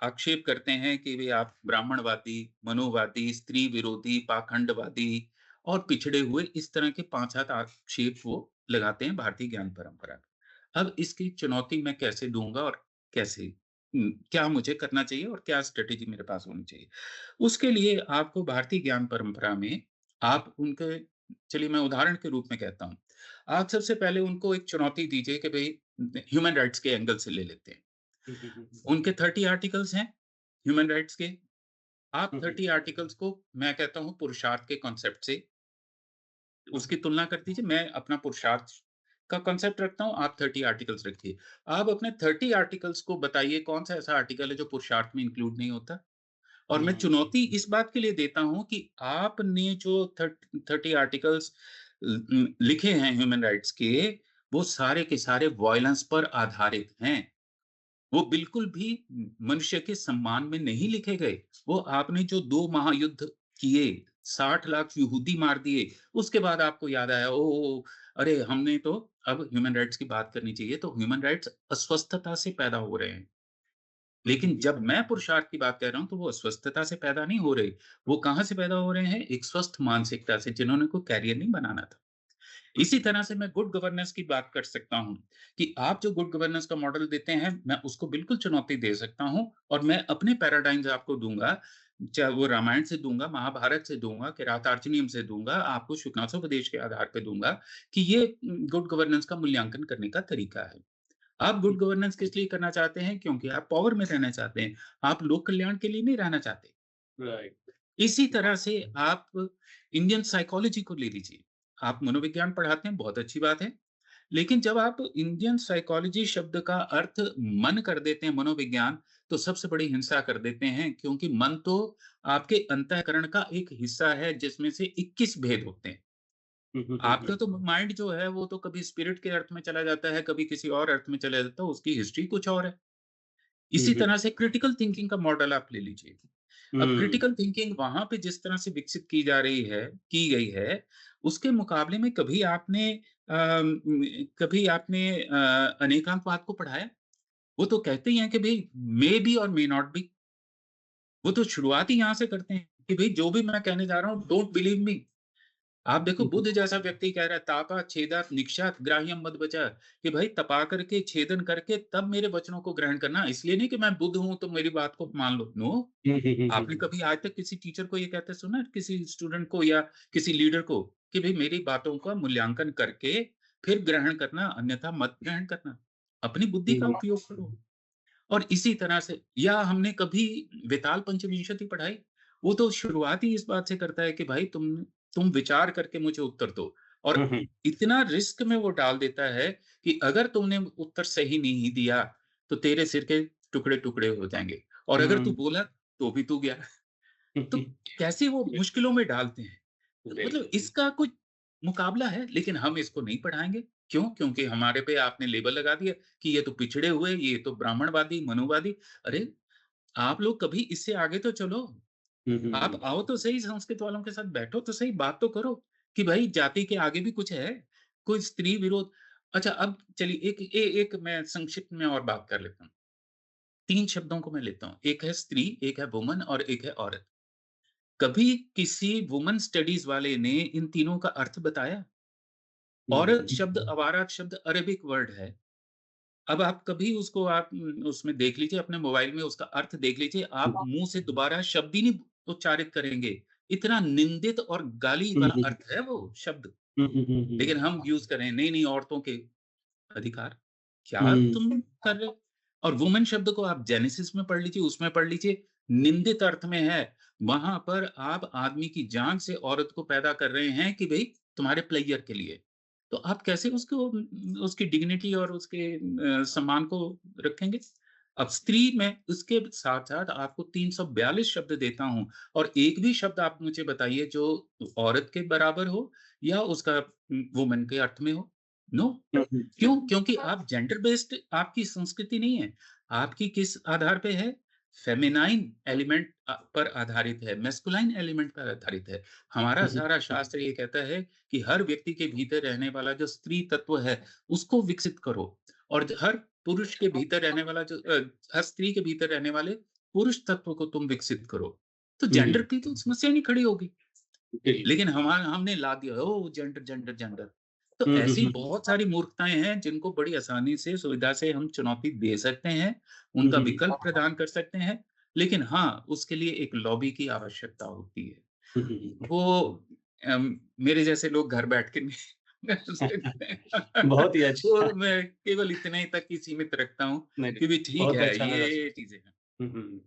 [SPEAKER 3] आक्षेप करते हैं कि भई आप ब्राह्मणवादी, मनोवादी, स्त्री विरोधी, पाखंडवादी और पिछड़े हुए, इस तरह के 5-7 आक्षेप वो लगाते हैं भारतीय ज्ञान परंपरा पे। अब इसकी चुनौती मैं कैसे दूँगा और कैसे क्या मुझे करना चाहिए और क्या स्ट्रैटेजी मेरे पास होनी चाहिए? उसके लिए आपको भारतीय ज्ञान परंपरा में आप उनके चलिए मैं उदाहरण के रूप में कहता हूँ। आप सबसे पहले उनको एक चुनौती दीजिए कि भई ह्यूमन राइट्स के एंगल से ले लेते हैं।
[SPEAKER 2] हुँ, हुँ, हुँ, हुँ,
[SPEAKER 3] उनके 30 आर्टिकल्स हैं ह्यूमन राइट्स के। आप
[SPEAKER 2] हुँ, हुँ,
[SPEAKER 3] 30 आर्टिकल्स को मैं कहता हूँ पुरुषार्थ के कॉन्सेप्ट से उसकी तुलना कर दीजिए। मैं अपना पुरुषार्थ का कॉन्सेप्ट रखता हूँ, आप 30 आर्टिकल्स रखिए। आप अपने 30 आर्टिकल्स को बताइए कौन-सा ऐसा आर्टिकल है जो पुरुषार्थ में इंक्लूड नहीं होता? और मैं
[SPEAKER 2] हुँ,
[SPEAKER 3] चुनौती इस बात के लिए देता हूँ कि आपने जो 30 आर्टिकल्स लिखे हैं ह्यूमन राइट्स के, वो सारे के सारे वॉयलेंस पर आधारित हैं। वो बिल्कुल भी मनुष्य के सम्मान में नहीं लिखे गए। वो आपने जो 2 महायुद्ध किए, 60 लाख यहूदी मार दिए, उसके बाद आपको याद आया, ओह! अरे हमने तो अब ह्यूमन राइट्स की बात करनी चाहिए, तो ह्यूमन राइट्स अस्वस्थता से पैदा हो रहे हैं।
[SPEAKER 2] हुँ, हुँ,
[SPEAKER 3] लेकिन
[SPEAKER 2] हुँ,
[SPEAKER 3] जब मैं पुरुषार्थ की बात कर रहा हूँ, तो वो अस्वस्थता से पैदा नहीं हो रहे। वो कहाँ से पैदा हो रहे हैं? एक स्वस्थ मानसिकता से, जिन्होंने कोई करियर नहीं बनाना था।
[SPEAKER 2] हुँ,
[SPEAKER 3] इसी तरह से मैं गुड गवर्नेंस की बात कर सकता हूँ, कि आप जो गुड गवर्नेंस का मॉडल देते हैं, मैं उसको बिल्कुल चुनौती दे सकता हूँ और मैं अपने पैराडाइम्स आपको दूँगा, चाहे वो रामायण से दूँगा, महाभारत से दूँगा, किरातार्जुनीयम से दूँगा, आपको शुकनासोपदेश के आधार पे दूँगा, कि ये गुड गवर्नेंस का मूल्यांकन करने का तरीका है। आप गुड गवर्नेंस किस लिए करना चाहते हैं? क्योंकि आप पावर में रहना चाहते हैं। आप लोक कल्याण के लिए नहीं रहना चाहते।
[SPEAKER 2] राइट।
[SPEAKER 3] इसी तरह से आप इंडियन साइकोलॉजी को ले लीजिए। आप मनोविज्ञान पढ़ाते हैं, बहुत अच्छी बात है। लेकिन जब आप इंडियन साइकोलॉजी शब्द का अर्थ मन कर देते हैं, मनोविज्ञान, तो सबसे बड़ी हिंसा कर देते हैं, क्योंकि मन तो आपके अंतःकरण का एक हिस्सा है, जिसमें से 21 भेद होते हैं।
[SPEAKER 2] हुँ, हुँ, हुँ,
[SPEAKER 3] आपका
[SPEAKER 2] हुँ,
[SPEAKER 3] तो माइंड जो है, वो तो कभी स्पिरिट के अर्थ में चला जाता है, कभी किसी और अर्थ में चला जाता है, उसकी हिस्ट्री कुछ और है।
[SPEAKER 2] हुँ,
[SPEAKER 3] इसी
[SPEAKER 2] हुँ,
[SPEAKER 3] तरह से क्रिटिकल थिंकिंग का मॉडल आप ले लीजिए। अब
[SPEAKER 2] हुँ,
[SPEAKER 3] क्रिटिकल थिंकिंग वहाँ पे जिस तरह से विकसित की गई है, उसके मुकाबले में कभी आपने अनेकांतवाद को पढ़ा है? वो तो कहते ही हैं कि भई मे बी और मे नॉट बी। वो तो शुरुआत ही यहाँ से करते हैं कि भई जो भी मैं कहने जा रहा हूँ, डोंट बिलीव मी। आप देखो
[SPEAKER 2] हुँ, हुँ,
[SPEAKER 3] बुद्ध जैसा व्यक्ति कह रहा है, तापा छेदात निक्षात ग्राह्यम मत बचा, कि भाई तपा करके छेदन करके तब मेरे वचनों को ग्रहण करना, इसलिए नहीं कि मैं बुद्ध हूं तो मेरी बात को मान लो। नो,
[SPEAKER 2] हुँ, हुँ, हुँ, हुँ,
[SPEAKER 3] आपने
[SPEAKER 2] हुँ,
[SPEAKER 3] कभी आज तक किसी टीचर को ये कहते सुना है, किसी स्टूडेंट को या किसी लीडर को, कि भाई मेरी बातों का मूल्यांकन करके फिर ग्रहण करना, अन्यथा मत ग्रहण करना। अपनी बुद्धि का
[SPEAKER 2] हुँ,
[SPEAKER 3] उपयोग करो। और इसी तरह से या हमने कभी वेताल पंचविंशति पढ़ाई? वो तो शुरुआत ही इस बात से करता है कि भाई तुम विचार करके मुझे उत्तर दो। और
[SPEAKER 2] हुँ, हुँ,
[SPEAKER 3] इतना रिस्क में वो डाल देता है कि अगर तुमने उत्तर सही नहीं दिया, तो तेरे सिर के टुकड़े-टुकड़े हो जाएँगे और अगर तू
[SPEAKER 2] हुँ,
[SPEAKER 3] बोला, तो भी तू गया।
[SPEAKER 2] हुँ,
[SPEAKER 3] तो
[SPEAKER 2] हुँ,
[SPEAKER 3] कैसे वो
[SPEAKER 2] बिल
[SPEAKER 3] मुश्किलों में डालते हैं। मतलब
[SPEAKER 2] बिल्कुल।
[SPEAKER 3] इसका कोई मुकाबला है, लेकिन हम इसको नहीं पढ़ाएँगे। क्यों? क्योंकि हमारे पे आपने लेबल लगा दिया कि ये तो पिछड़े हुए, ये तो ब्राह्मणवादी, मनुवादी। अरे! आप लोग कभी इससे आगे तो चलो।
[SPEAKER 2] हुँ, हुँ,
[SPEAKER 3] आप
[SPEAKER 2] हुँ।
[SPEAKER 3] आओ तो सही, संस्कृत वालों के साथ बैठो तो सही, बात तो करो कि भाई जाति के आगे भी कुछ है, कोई स्त्री विरोध। अच्छा, अब चलिए एक मैं संक्षिप्त में और बात कर लेता हूँ। 3 शब्दों को मैं लेता हूँ, एक है स्त्री, एक है वुमन और एक है औरत। कभी किसी वुमन स्टडीज़ वाले ने इन तीनों का अर्थ बताया?
[SPEAKER 2] हुँ,
[SPEAKER 3] औरत
[SPEAKER 2] हुँ।
[SPEAKER 3] शब्द, अवारात शब्द अरेबिक वर्ड है। अब आप कभी उसको आप उसमें देख लीजिए, अपने मोबाइल में उसका अर्थ देख लीजिए, आप मुँह से दोबारा शब्द ही नहीं उच्चारित करेंगे। इतना निंदित और गाली
[SPEAKER 2] हुँ,
[SPEAKER 3] वाला
[SPEAKER 2] हुँ।
[SPEAKER 3] अर्थ है वो शब्द।
[SPEAKER 2] हुँ, हुँ, हुँ,
[SPEAKER 3] लेकिन
[SPEAKER 2] हुँ।
[SPEAKER 3] हम यूज़ कर रहे हैं, नहीं, औरतों के अधिकार। क्या
[SPEAKER 2] हुँ।
[SPEAKER 3] तुम कर रहे हो? और वुमन शब्द को आप जेनेसिस में पढ़ लीजिए, उसमें पढ़ लीजिए, निंदित अर्थ में है। वहाँ पर आप आदमी की जान से औरत को पैदा कर रहे हैं कि भई तुम्हारे प्लेज़र के लिए। तो आप कैसे उसको उसकी डिग्निटी और उसके सम्मान को रखेंगे? अब स्त्री में उसके साथ-साथ आपको 342 शब्द देता हूँ और एक भी शब्द आप मुझे बताइए जो औरत के बराबर हो या उसका वुमन के अर्थ में हो। नो।
[SPEAKER 2] हुँ, हुँ।
[SPEAKER 3] क्यों? क्योंकि आप जेंडर बेस्ड आपकी संस्कृति नहीं है। आपकी किस आधार पे है? फेमिनाइन एलिमेंट पर आधारित है, मैस्कुलाइन एलिमेंट पर आधारित है। हमारा
[SPEAKER 2] हुँ, हुँ।
[SPEAKER 3] सारा शास्त्र ये कहता है कि हर व्यक्ति के भीतर रहने वाला जो स्त्री तत्व है, उसको विकसित करो और हर पुरुष के भीतर रहने वाला हर स्त्री के भीतर रहने वाले पुरुष तत्व को तुम विकसित करो। तो
[SPEAKER 2] हुँ,
[SPEAKER 3] जेंडर
[SPEAKER 2] हुँ।
[SPEAKER 3] की तो समस्या नहीं खड़ी होगी।
[SPEAKER 2] जी।
[SPEAKER 3] लेकिन हमने ला दिया ओह! Gender, gender, gender. तो
[SPEAKER 2] हुँ, हुँ,
[SPEAKER 3] ऐसी
[SPEAKER 2] हुँ।
[SPEAKER 3] बहुत सारी मूर्खताएँ हैं जिनको बड़ी आसानी से, सुविधा से हम चुनौती दे सकते हैं,
[SPEAKER 2] हुँ,
[SPEAKER 3] उनका
[SPEAKER 2] हुँ।
[SPEAKER 3] विकल्प प्रदान कर सकते हैं। लेकिन हाँ, उसके लिए एक लॉबी की आवश्यकता होती है।
[SPEAKER 2] हुँ, हुँ, हुँ।
[SPEAKER 3] वो मेरे जैसे लोग घर बैठ के नहीं कर सकते।
[SPEAKER 2] बहुत ही अच्छा।
[SPEAKER 3] वो मैं केवल इतने ही तक ही सीमित रखता हूँ
[SPEAKER 2] नहीं, नहीं,
[SPEAKER 3] कि भई ठीक
[SPEAKER 2] बहुत
[SPEAKER 3] है,
[SPEAKER 2] अच्छा लगा
[SPEAKER 3] ये
[SPEAKER 2] सर।
[SPEAKER 3] चीज़ें हैं।
[SPEAKER 2] हुँ, हुँ, हुँ।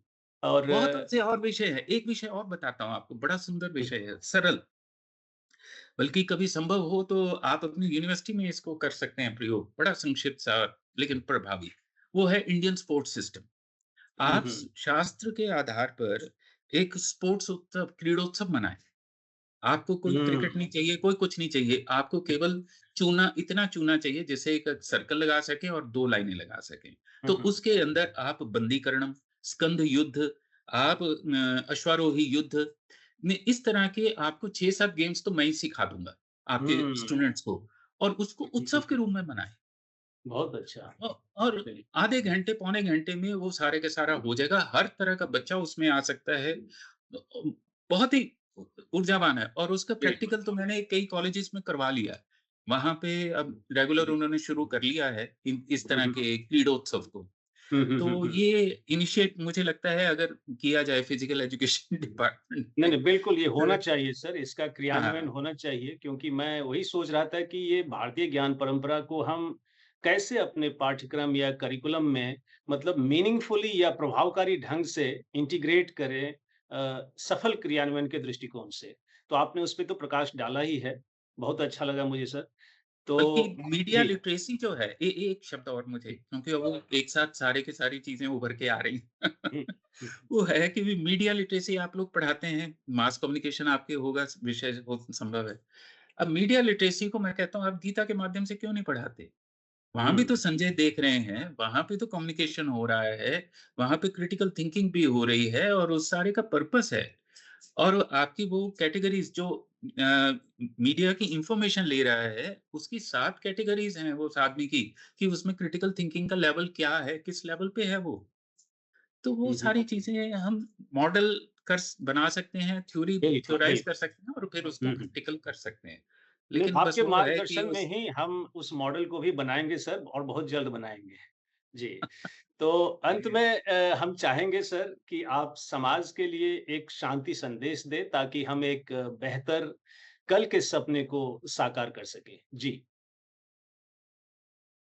[SPEAKER 2] और
[SPEAKER 3] बहुत से और विषय हैं। एक विषय और बताता हूँ आपको, बड़ा सुंदर
[SPEAKER 2] हुँ,
[SPEAKER 3] विषय है, सरल। बल्कि कभी संभव हो तो आप अपनी यूनिवर्सिटी में इसको कर सकते हैं प्रयोग, बड़ा संक्षिप्त सा लेकिन प्रभावी। वो है इंडियन स्पोर्ट्स सिस्टम।
[SPEAKER 2] हुँ,
[SPEAKER 3] आप
[SPEAKER 2] हुँ।
[SPEAKER 3] शास्त्र के आधार पर एक स्पोर्ट्स उत्सव, क्रीड़ोत्सव मनाएँ। आपको कोई
[SPEAKER 2] हुँ,
[SPEAKER 3] क्रिकेट नहीं चाहिए, कोई कुछ नहीं चाहिए। आपको केवल इतना चूना चाहिए जिससे एक सर्कल लगा सकें और 2 लाइनें लगा सकें।
[SPEAKER 2] हुँ,
[SPEAKER 3] तो
[SPEAKER 2] हुँ।
[SPEAKER 3] उसके अंदर आप बंदीकरणम, स्कंद युद्ध, आप अश्वारोही युद्ध में इस तरह के आपको 6-7 गेम्स तो मैं ही सिखा दूँगा, आपके
[SPEAKER 2] हुँ।
[SPEAKER 3] स्टूडेंट्स को और उसको
[SPEAKER 2] हुँ, हुँ।
[SPEAKER 3] उत्सव के रूप में मनाएँ।
[SPEAKER 2] बहुत अच्छा।
[SPEAKER 3] औ और
[SPEAKER 2] जी।
[SPEAKER 3] आधे घंटे, पौने घंटे में वो सारे का सारा हो जाएगा। हर तरह का बच्चा उसमें आ सकता है। बहुत ही ऊर्जावान है और उसका
[SPEAKER 2] जी।
[SPEAKER 3] प्रैक्टिकल तो मैंने कई कॉलेजेस में करवा लिया है। वहाँ पे अब रेगुलर उन्होंने शुरू कर लिया है इन इस
[SPEAKER 2] हुँ,
[SPEAKER 3] तरह
[SPEAKER 2] हुँ।
[SPEAKER 3] के क्रीड़ोत्सव को।
[SPEAKER 2] हुँ, हुँ, हुँ,
[SPEAKER 3] तो
[SPEAKER 2] हुँ।
[SPEAKER 3] ये इनिशिएट मुझे लगता है अगर किया जाए फिजिकल एजुकेशन डिपार्टमेंट
[SPEAKER 2] नहीं,
[SPEAKER 3] में
[SPEAKER 2] नहीं, बिल्कुल ये होना
[SPEAKER 3] तो
[SPEAKER 2] चाहिए सर, इसका क्रियान्वयन
[SPEAKER 3] हाँ,
[SPEAKER 2] होना चाहिए क्योंकि मैं वही सोच रहा था कि ये भारतीय ज्ञान परंपरा को हम कैसे अपने पाठ्यक्रम या करिकुलम में मतलब मीनिंगफुली या प्रभावकारी ढंग से इंटीग्रेट करें सफल क्रियान्वयन के दृष्टिकोण से। तो आपने उस पे तो प्रकाश डाला ही है, बहुत अच्छा लगा मुझे सर।
[SPEAKER 3] बल्कि
[SPEAKER 2] तो
[SPEAKER 3] मीडिया
[SPEAKER 2] जी।
[SPEAKER 3] लिटरेसी जो है एक शब्द और मुझे क्योंकि अब वो एक साथ सारे की सारी चीज़ें उभर के आ रही हैं।
[SPEAKER 2] हुँ, हुँ,
[SPEAKER 3] वो है कि मीडिया लिटरेसी आप लोग पढ़ाते हैं, मास कम्युनिकेशन आपके होगा विषय बहुत संभव है। अब मीडिया लिटरेसी को मैं कहता हूँ आप गीता के माध्यम से क्यों नहीं पढ़ाते? वहाँ भी
[SPEAKER 2] हुँ,
[SPEAKER 3] तो संजय देख रहे हैं, वहाँ पे तो कम्युनिकेशन हो रहा है, वहाँ पे क्रिटिकल थिंकिंग भी हो रही है और उस सारे का पर्पस है। और आपकी वो कैटेगरीज़ जो मीडिया की इन्फॉर्मेशन ले रहा है, उसकी 7 कैटेगरीज़ हैं उस आदमी की, कि उसमें क्रिटिकल थिंकिंग का लेवल क्या है, किस लेवल पे है वो। तो वो
[SPEAKER 2] हुँ, हुँ।
[SPEAKER 3] सारी चीज़ें हम मॉडल कर स बना सकते हैं,
[SPEAKER 2] बिल्कुल,
[SPEAKER 3] थ्योराइज़ कर
[SPEAKER 2] बिल्कुल।
[SPEAKER 3] सकते हैं और फिर उसको
[SPEAKER 2] हुँ, हुँ।
[SPEAKER 3] प्रैक्टिकल कर सकते हैं।
[SPEAKER 2] नहीं,
[SPEAKER 3] लेकिन बस
[SPEAKER 2] आपके
[SPEAKER 3] वो है कि
[SPEAKER 2] मार्गदर्शन में
[SPEAKER 3] उस
[SPEAKER 2] ही हम उस मॉडल को भी बनाएँगे सर और बहुत जल्द बनाएँगे। जी, तो अंत
[SPEAKER 3] चलिए,
[SPEAKER 2] में हम चाहेंगे सर कि आप समाज के लिए एक शांति संदेश दें ताकि हम एक बेहतर कल के सपने को साकार कर सकें। जी।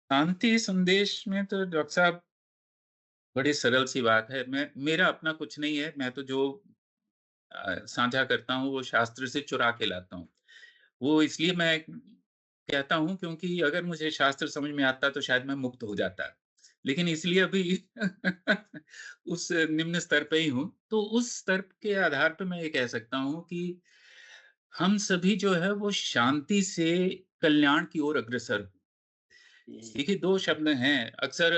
[SPEAKER 3] शांति संदेश में तो डॉक्टर साहब बड़ी सरल सी बात है। मेरा अपना कुछ नहीं है, मैं तो जो साझा करता हूँ वो शास्त्र से चुरा के लाता हूँ। वो इसलिए मैं कहता हूँ क्योंकि अगर मुझे शास्त्र समझ में आता तो शायद मैं मुक्त हो जाता। लेकिन इसलिए अभी उस निम्न स्तर पे ही हूँ। तो उस स्तर के आधार पे मैं ये कह सकता हूँ कि हम सभी जो है वो शांति से कल्याण की ओर अग्रसर हों। देखिए 2 शब्द हैं। अक्सर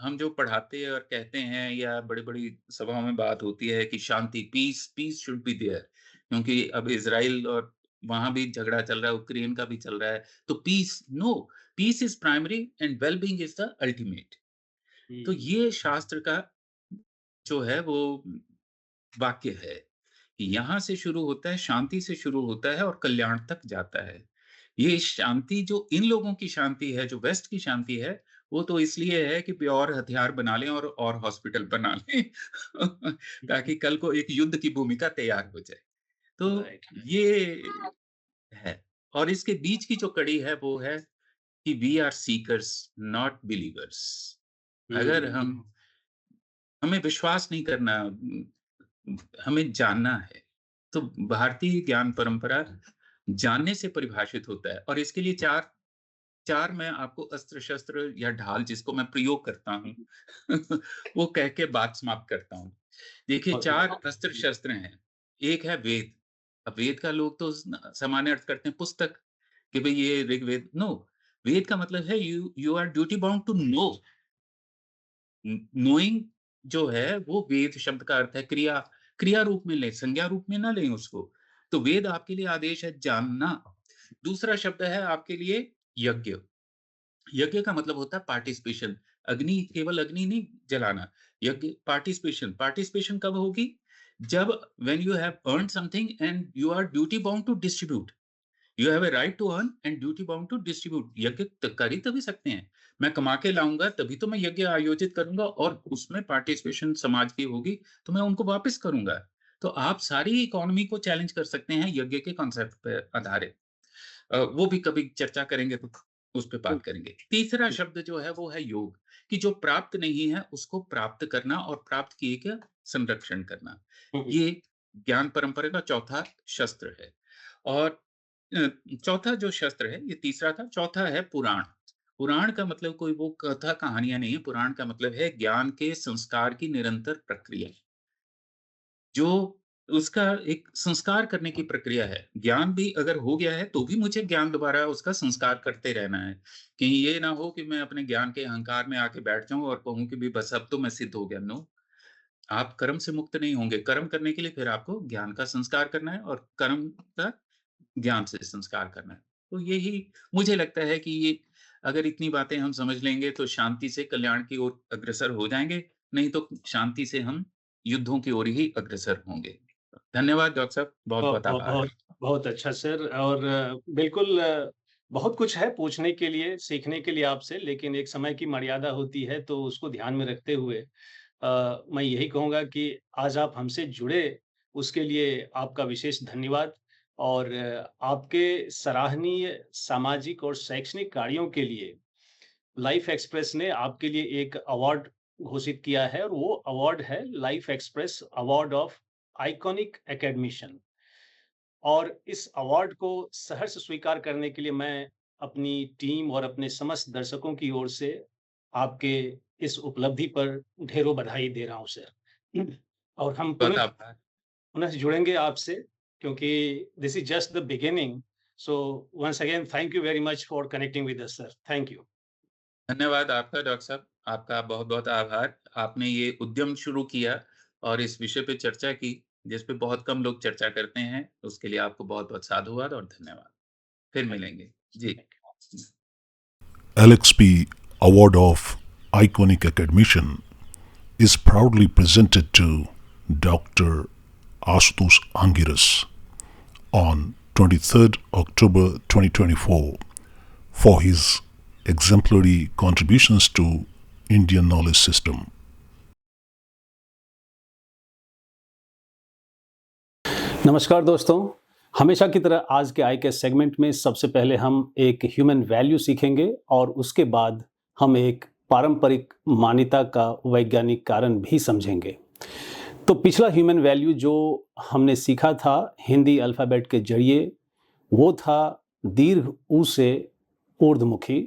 [SPEAKER 3] हम जो पढ़ाते और कहते हैं या बड़ी-बड़ी सभाओं में बात होती है कि शांति, peace peace should be there, क्योंकि अब इज़राइल और वहाँ भी झगड़ा चल रहा है, यूक्रेन का भी चल रहा है। तो peace no, peace is primary and well being is the ultimate. तो
[SPEAKER 2] हुँ,
[SPEAKER 3] ये शास्त्र का जो है वो वाक्य है कि यहाँ से शुरू होता है, शांति से शुरू होता है और कल्याण तक जाता है। ये शांति जो इन लोगों की शांति है, जो वेस्ट की शांति है, वो तो इसलिए है कि और हथियार बना लें और हॉस्पिटल बना लें ताकि कल को एक युद्ध की भूमिका तैयार हो जाए। तो
[SPEAKER 2] राइट।
[SPEAKER 3] ये है। और इसके बीच की जो कड़ी है वो है कि we are seekers not believers. अगर
[SPEAKER 2] हुँ,
[SPEAKER 3] हमें विश्वास नहीं करना, हमें जानना है। तो भारतीय ज्ञान परंपरा जानने से परिभाषित होता है और इसके लिए 4 मैं आपको अस्त्र-शस्त्र या ढाल जिसको मैं प्रयोग करता हूँ वो कह के बात समाप्त करता हूँ। देखिए
[SPEAKER 2] बहुत
[SPEAKER 3] 4
[SPEAKER 2] बढ़िया।
[SPEAKER 3] अस्त्र-शस्त्र हैं। एक है वेद। अब वेद का लोग तो सामान्य अर्थ करते हैं पुस्तक कि भई ये ऋग्वेद। नो, वेद का मतलब है you are duty bound to know. Knowing जो है वो वेद शब्द का अर्थ है क्रिया, क्रिया रूप में लें, संज्ञा रूप में ना लें उसको। तो वेद आपके लिए आदेश है जानना। दूसरा शब्द है आपके लिए यज्ञ। यज्ञ का मतलब होता है पार्टिसिपेशन। अग्नि केवल अग्नि नहीं जलाना। यज्ञ पार्टिसिपेशन, पार्टिसिपेशन कब होगी? जब when you have earned something and you are duty bound to distribute. You have a right to earn and duty bound to distribute. यज्ञ कर ही तभी सकते हैं। मैं कमा के लाऊंगा तभी तो मैं यज्ञ आयोजित करूंगा और उसमें पार्टिसिपेशन समाज की होगी तो मैं उनको वापस करूंगा। तो आप सारी इकोनॉमी को चैलेंज कर सकते हैं यज्ञ के कॉन्सेप्ट पे आधारित। वो भी कभी चर्चा करेंगे तो उस पे
[SPEAKER 2] हुँ,
[SPEAKER 3] बात करेंगे। तीसरा शब्द जो है वो है योग, कि जो प्राप्त नहीं है उसको प्राप्त करना और प्राप्त किए का संरक्षण करना।
[SPEAKER 2] हुँ, हुँ,
[SPEAKER 3] ये ज्ञान परंपरा का चौथा शस्त्र है। और चौथा जो शस्त्र है ये तीसरा था, चौथा है पुराण। पुराण का मतलब कोई वो कथा कहानियाँ नहीं है, पुराण का मतलब है ज्ञान के संस्कार की निरंतर प्रक्रिया। जो उसका एक संस्कार करने की प्रक्रिया है। ज्ञान भी अगर हो गया है तो भी मुझे ज्ञान दोबारा उसका संस्कार करते रहना है। कहीं ये ना हो कि मैं अपने ज्ञान के अहंकार में आके बैठ जाऊँ और कहूँ कि भी बस अब तो मैं सिद्ध हो गया। नो, आप कर्म से मुक्त नहीं होंगे। कर्म करने के लिए फिर आपको ज्ञान का संस्कार करना है और कर्म का ज्ञान से संस्कार करना है। तो यही मुझे लगता है कि ये अगर इतनी बातें हम समझ लेंगे तो शांति से कल्याण की ओर अग्रसर हो जाएँगे, नहीं तो शांति से हम युद्धों की ओर ही अग्रसर होंगे। धन्यवाद डॉक्टर साहब, बहुत-बहुत आभार।
[SPEAKER 2] बहुत बहुत अच्छा सर और बिल्कुल बहुत कुछ है पूछने के लिए, सीखने के लिए आपसे, लेकिन एक समय की मर्यादा होती है, तो उसको ध्यान में रखते हुए मैं यही कहूँगा कि आज आप हमसे जुड़े, उसके लिए आपका विशेष धन्यवाद और आपके सराहनीय सामाजिक और शैक्षणिक कार्यों के लिए लाइफ एक्सप्रेस ने आपके लिए एक अवार्ड घोषित किया है और वो अवार्ड है life express award of iconic academician. और इस अवार्ड को सहर्ष स्वीकार करने के लिए मैं अपनी टीम और अपने समस्त दर्शकों की ओर से आपके इस उपलब्धि पर ढेरों बधाई दे रहा हूँ सर। और हम
[SPEAKER 3] बहुत
[SPEAKER 2] पुनः
[SPEAKER 3] आभार।
[SPEAKER 2] पुनः जुड़ेंगे आपसे क्योंकि this is just the beginning. So once again thank you very much for connecting with us sir. Thank you.
[SPEAKER 3] धन्यवाद आपका डॉक्टर साहब, आपका बहुत-बहुत आभार। आपने ये उद्यम शुरू किया और इस विषय पे चर्चा की, जिस पे बहुत कम लोग चर्चा करते हैं, उसके लिए आपको बहुत-बहुत साधुवाद और धन्यवाद। फिर
[SPEAKER 2] थैंक
[SPEAKER 3] मिलेंगे। जी।
[SPEAKER 2] You.
[SPEAKER 4] LXP Award of Iconic Academician is proudly presented to Dr. Ashutosh Angiras on 23rd October 2024 for his exemplary contributions to Indian knowledge system.
[SPEAKER 1] नमस्कार दोस्तों, हमेशा की तरह आज के आई के सेगमेंट में सबसे पहले हम एक ह्यूमन वैल्यू सीखेंगे और उसके बाद हम एक पारंपरिक मान्यता का वैज्ञानिक कारण भी समझेंगे। तो पिछला ह्यूमन वैल्यू जो हमने सीखा था हिंदी अल्फ़ाबेट के जरिए, वो था दीर्घ ऊ से ऊर्ध्वमुखी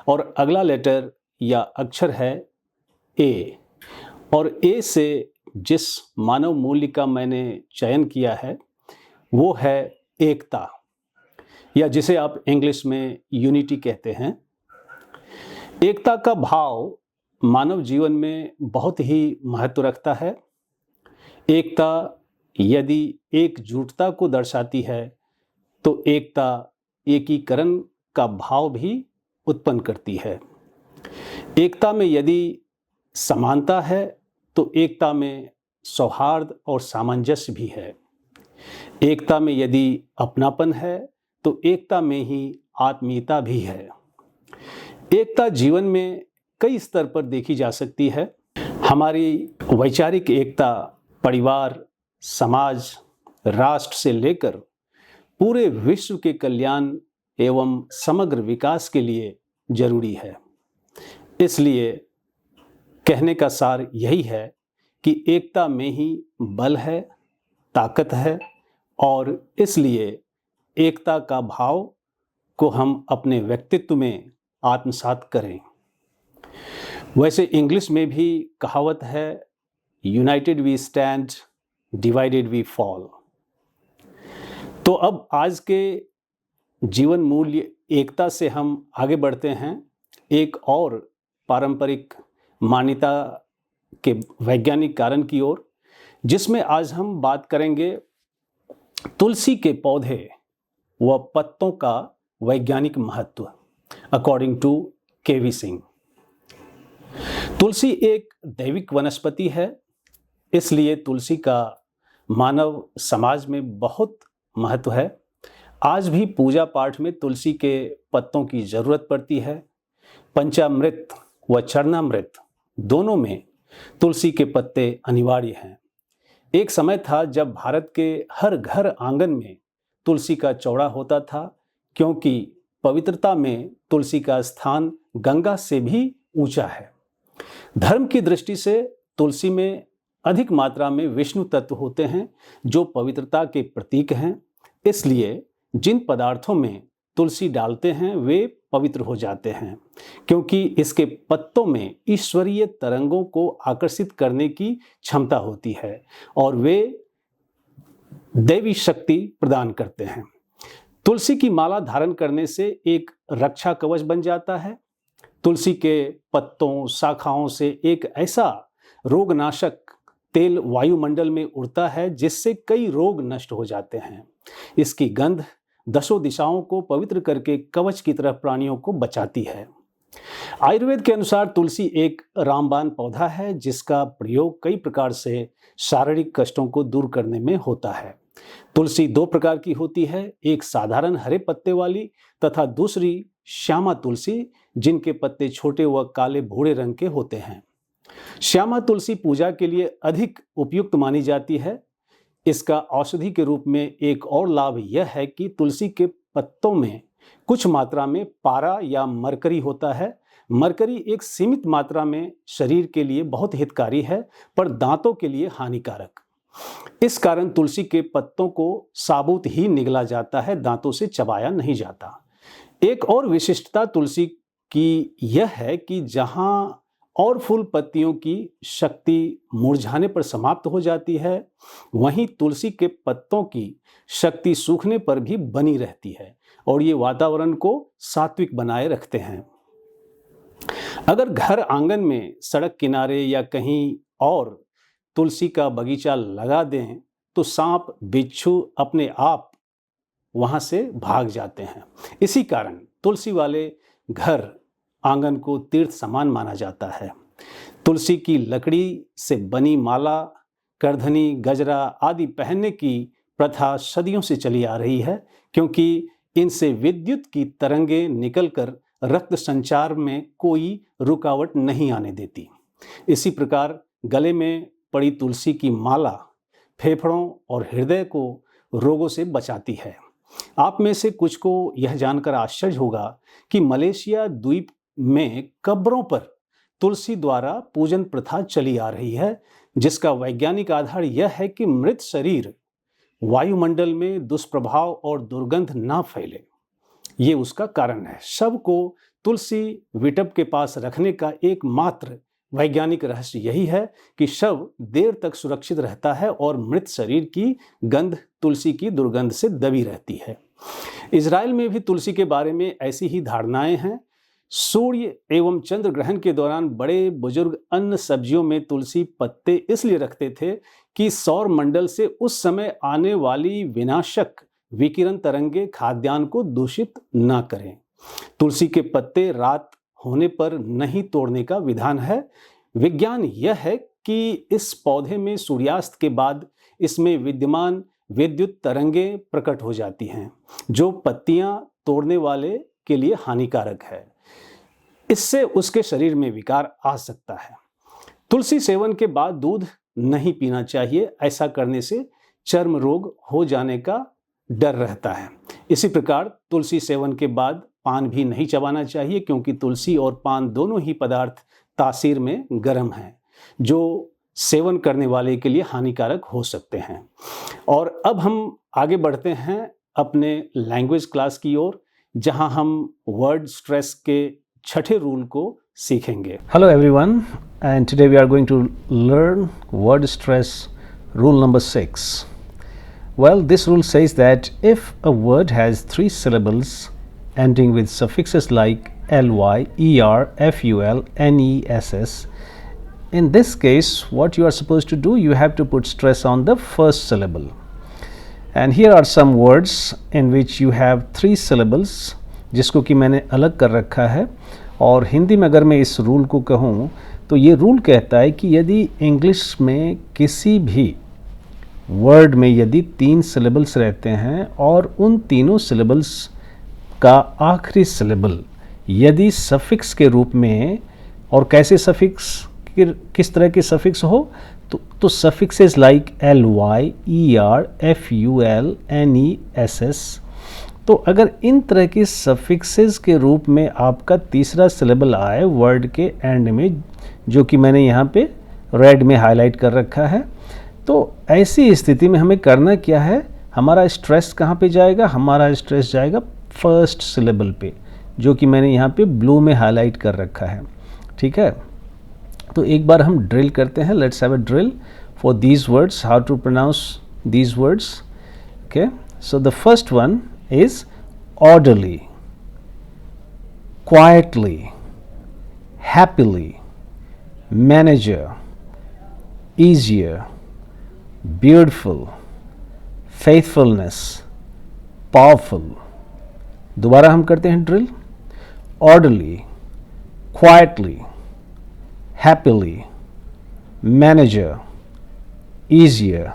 [SPEAKER 1] और अगला लेटर या अक्षर है ए। और ए से जिस मानव मूल्य का मैंने चयन किया है वो है एकता, या जिसे आप इंग्लिश में यूनिटी कहते हैं। एकता का भाव मानव जीवन में बहुत ही महत्व रखता है। एकता यदि एकजुटता को दर्शाती है तो एकता एकीकरण का भाव भी उत्पन्न करती है। एकता में यदि समानता है तो एकता में सौहार्द और सामंजस्य भी है। एकता में यदि अपनापन है तो एकता में ही आत्मीयता भी है। एकता जीवन में कई स्तर पर देखी जा सकती है। हमारी वैचारिक एकता परिवार, समाज, राष्ट्र से लेकर पूरे विश्व के कल्याण एवं समग्र विकास के लिए जरूरी है। इसलिए कहने का सार यही है कि एकता में ही बल है, ताकत है और इसलिए एकता का भाव को हम अपने व्यक्तित्व में आत्मसात करें। वैसे इंग्लिश में भी कहावत है, united we stand, divided we fall. तो अब आज के जीवन मूल्य एकता से हम आगे बढ़ते हैं एक और पारंपरिक मान्यता के वैज्ञानिक कारण की ओर, जिसमें आज हम बात करेंगे तुलसी के पौधे व पत्तों का वैज्ञानिक महत्व अकॉर्डिंग टू केवी सिंह। तुलसी एक दैविक वनस्पति है, इसलिए तुलसी का मानव समाज में बहुत महत्व है। आज भी पूजा पाठ में तुलसी के पत्तों की जरूरत पड़ती है। पंचामृत व चरणामृत दोनों में तुलसी के पत्ते अनिवार्य हैं। एक समय था जब भारत के हर घर आंगन में तुलसी का चौरा होता था, क्योंकि पवित्रता में तुलसी का स्थान गंगा से भी ऊंचा है। धर्म की दृष्टि से तुलसी में अधिक मात्रा में विष्णु तत्व होते हैं जो पवित्रता के प्रतीक हैं। इसलिए जिन पदार्थों में तुलसी डालते हैं वे पवित्र हो जाते हैं, क्योंकि इसके पत्तों में ईश्वरीय तरंगों को आकर्षित करने की क्षमता होती है और वे दैवी शक्ति प्रदान करते हैं। तुलसी की माला धारण करने से एक रक्षा कवच बन जाता है। तुलसी के पत्तों, शाखाओं से एक ऐसा रोगनाशक तेल वायुमंडल में उड़ता है जिससे कई रोग नष्ट हो जाते हैं। इसकी गंध दशों दिशाओं को पवित्र करके कवच की तरह प्राणियों को बचाती है। आयुर्वेद के अनुसार तुलसी एक रामबाण पौधा है जिसका प्रयोग कई प्रकार से शारीरिक कष्टों को दूर करने में होता है। तुलसी दो प्रकार की होती है, एक साधारण हरे पत्ते वाली तथा दूसरी श्यामा तुलसी, जिनके पत्ते छोटे व काले भूरे रंग के होते हैं। श्यामा तुलसी पूजा के लिए अधिक उपयुक्त मानी जाती है। इसका औषधि के रूप में एक और लाभ यह है कि तुलसी के पत्तों में कुछ मात्रा में पारा या मरकरी होता है। मरकरी एक सीमित मात्रा में शरीर के लिए बहुत हितकारी है, पर दांतों के लिए हानिकारक। इस कारण तुलसी के पत्तों को साबुत ही निगला जाता है, दांतों से चबाया नहीं जाता। एक और विशिष्टता तुलसी की यह है कि जहां और फूल पत्तियों की शक्ति मुरझाने पर समाप्त हो जाती है, वहीं तुलसी के पत्तों की शक्ति सूखने पर भी बनी रहती है और ये वातावरण को सात्विक बनाए रखते हैं। अगर घर आंगन में, सड़क किनारे या कहीं और तुलसी का बगीचा लगा दें तो सांप, बिच्छू अपने आप वहां से भाग जाते हैं। इसी कारण तुलसी वाले घर आंगन को तीर्थ समान माना जाता है। तुलसी की लकड़ी से बनी माला, करधनी, गजरा आदि पहनने की प्रथा सदियों से चली आ रही है, क्योंकि इनसे विद्युत की तरंगें निकलकर रक्त संचार में कोई रुकावट नहीं आने देती। इसी प्रकार गले में पड़ी तुलसी की माला फेफड़ों और हृदय को रोगों से बचाती है। आप में से कुछ को यह जानकर आश्चर्य होगा कि मलेशिया द्वीप में कब्रों पर तुलसी द्वारा पूजन प्रथा चली आ रही है, जिसका वैज्ञानिक आधार यह है कि मृत शरीर वायुमंडल में दुष्प्रभाव और दुर्गंध ना फैले। ये उसका कारण है। शव को तुलसी विटप के पास रखने का एकमात्र वैज्ञानिक रहस्य यही है कि शव देर तक सुरक्षित रहता है और मृत शरीर की गंध तुलसी की दुर्गंध से दबी रहती है। इजराइल में भी तुलसी के बारे में ऐसी ही धारणाएं हैं। सूर्य एवं चंद्र ग्रहण के दौरान बड़े बुजुर्ग अन्न सब्जियों में तुलसी पत्ते इसलिए रखते थे कि सौर मंडल से उस समय आने वाली विनाशक विकिरण तरंगे खाद्यान्न को दूषित न करें। तुलसी के पत्ते रात होने पर नहीं तोड़ने का विधान है। विज्ञान यह है कि इस पौधे में सूर्यास्त के बाद इसमें विद्यमान विद्युत तरंगें प्रकट हो जाती हैं, जो पत्तियां तोड़ने वाले के लिए हानिकारक है। इससे उसके शरीर में विकार आ सकता है। तुलसी सेवन के बाद दूध नहीं पीना चाहिए, ऐसा करने से चर्म रोग हो जाने का डर रहता है। इसी प्रकार तुलसी सेवन के बाद पान भी नहीं चबाना चाहिए, क्योंकि तुलसी और पान दोनों ही पदार्थ तासीर में गर्म हैं, जो सेवन करने वाले के लिए हानिकारक हो सकते हैं। और अब हम आगे बढ़ते हैं अपने लैंग्वेज क्लास की ओर, जहां हम वर्ड स्ट्रेस के छठे रूल को सीखेंगे। Hello everyone, and today we are going to learn word stress rule number 6. Well, this rule says that if a word has 3 syllables ending with suffixes like ly, er, ful, ness, in this case what you are supposed to do, you have to put stress on the first syllable. And here are some words in which you have 3 syllables, जिसको कि मैंने अलग कर रखा है। और हिंदी में अगर मैं इस रूल को कहूँ तो ये रूल कहता है कि यदि इंग्लिश में किसी भी वर्ड में यदि 3 सिलेबल्स रहते हैं और उन तीनों सिलेबल्स का आखिरी सिलेबल यदि सफिक्स के रूप में, और कैसे सफिक्स, किस तरह के सफिक्स हो, तो suffixes like ly, er, ful, ness, तो अगर इन तरह की सफिक्सेस के रूप में आपका तीसरा सिलेबल आए वर्ड के एंड में, जो कि मैंने यहाँ पे रेड में हाईलाइट कर रखा है, तो ऐसी स्थिति में हमें करना क्या है, हमारा स्ट्रेस कहाँ पे जाएगा, हमारा स्ट्रेस जाएगा फर्स्ट सिलेबल पे, जो कि मैंने यहाँ पे ब्लू में हाईलाइट कर रखा है। ठीक है, तो एक बार हम ड्रिल करते हैं। Let's have a drill for these words, how to pronounce these words. Okay, so the first one is orderly, quietly, happily, manager, easier, beautiful, faithfulness, powerful। दोबारा हम करते हैं drill. orderly, quietly, happily, manager, easier,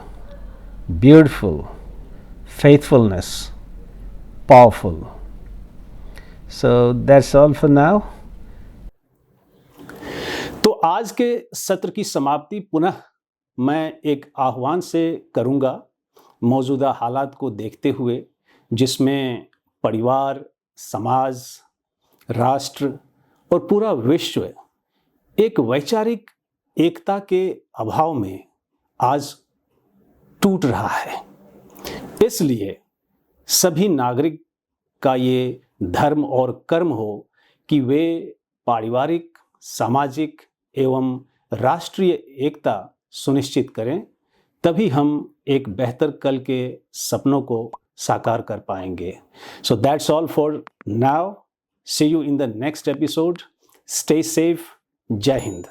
[SPEAKER 1] beautiful, faithfulness, powerful. So that's all for now. तो आज के सत्र की समाप्ति पुनः मैं एक आह्वान से करूंगा, मौजूदा हालात को देखते हुए, जिसमें परिवार, समाज, राष्ट्र और पूरा विश्व एक वैचारिक एकता के अभाव में आज टूट रहा है। इसलिए सभी नागरिक का ये धर्म और कर्म हो कि वे पारिवारिक, सामाजिक एवं राष्ट्रीय एकता सुनिश्चित करें, तभी हम एक बेहतर कल के सपनों को साकार कर पाएंगे। So that's all for now. See you in the next episode. Stay safe. जय हिंद।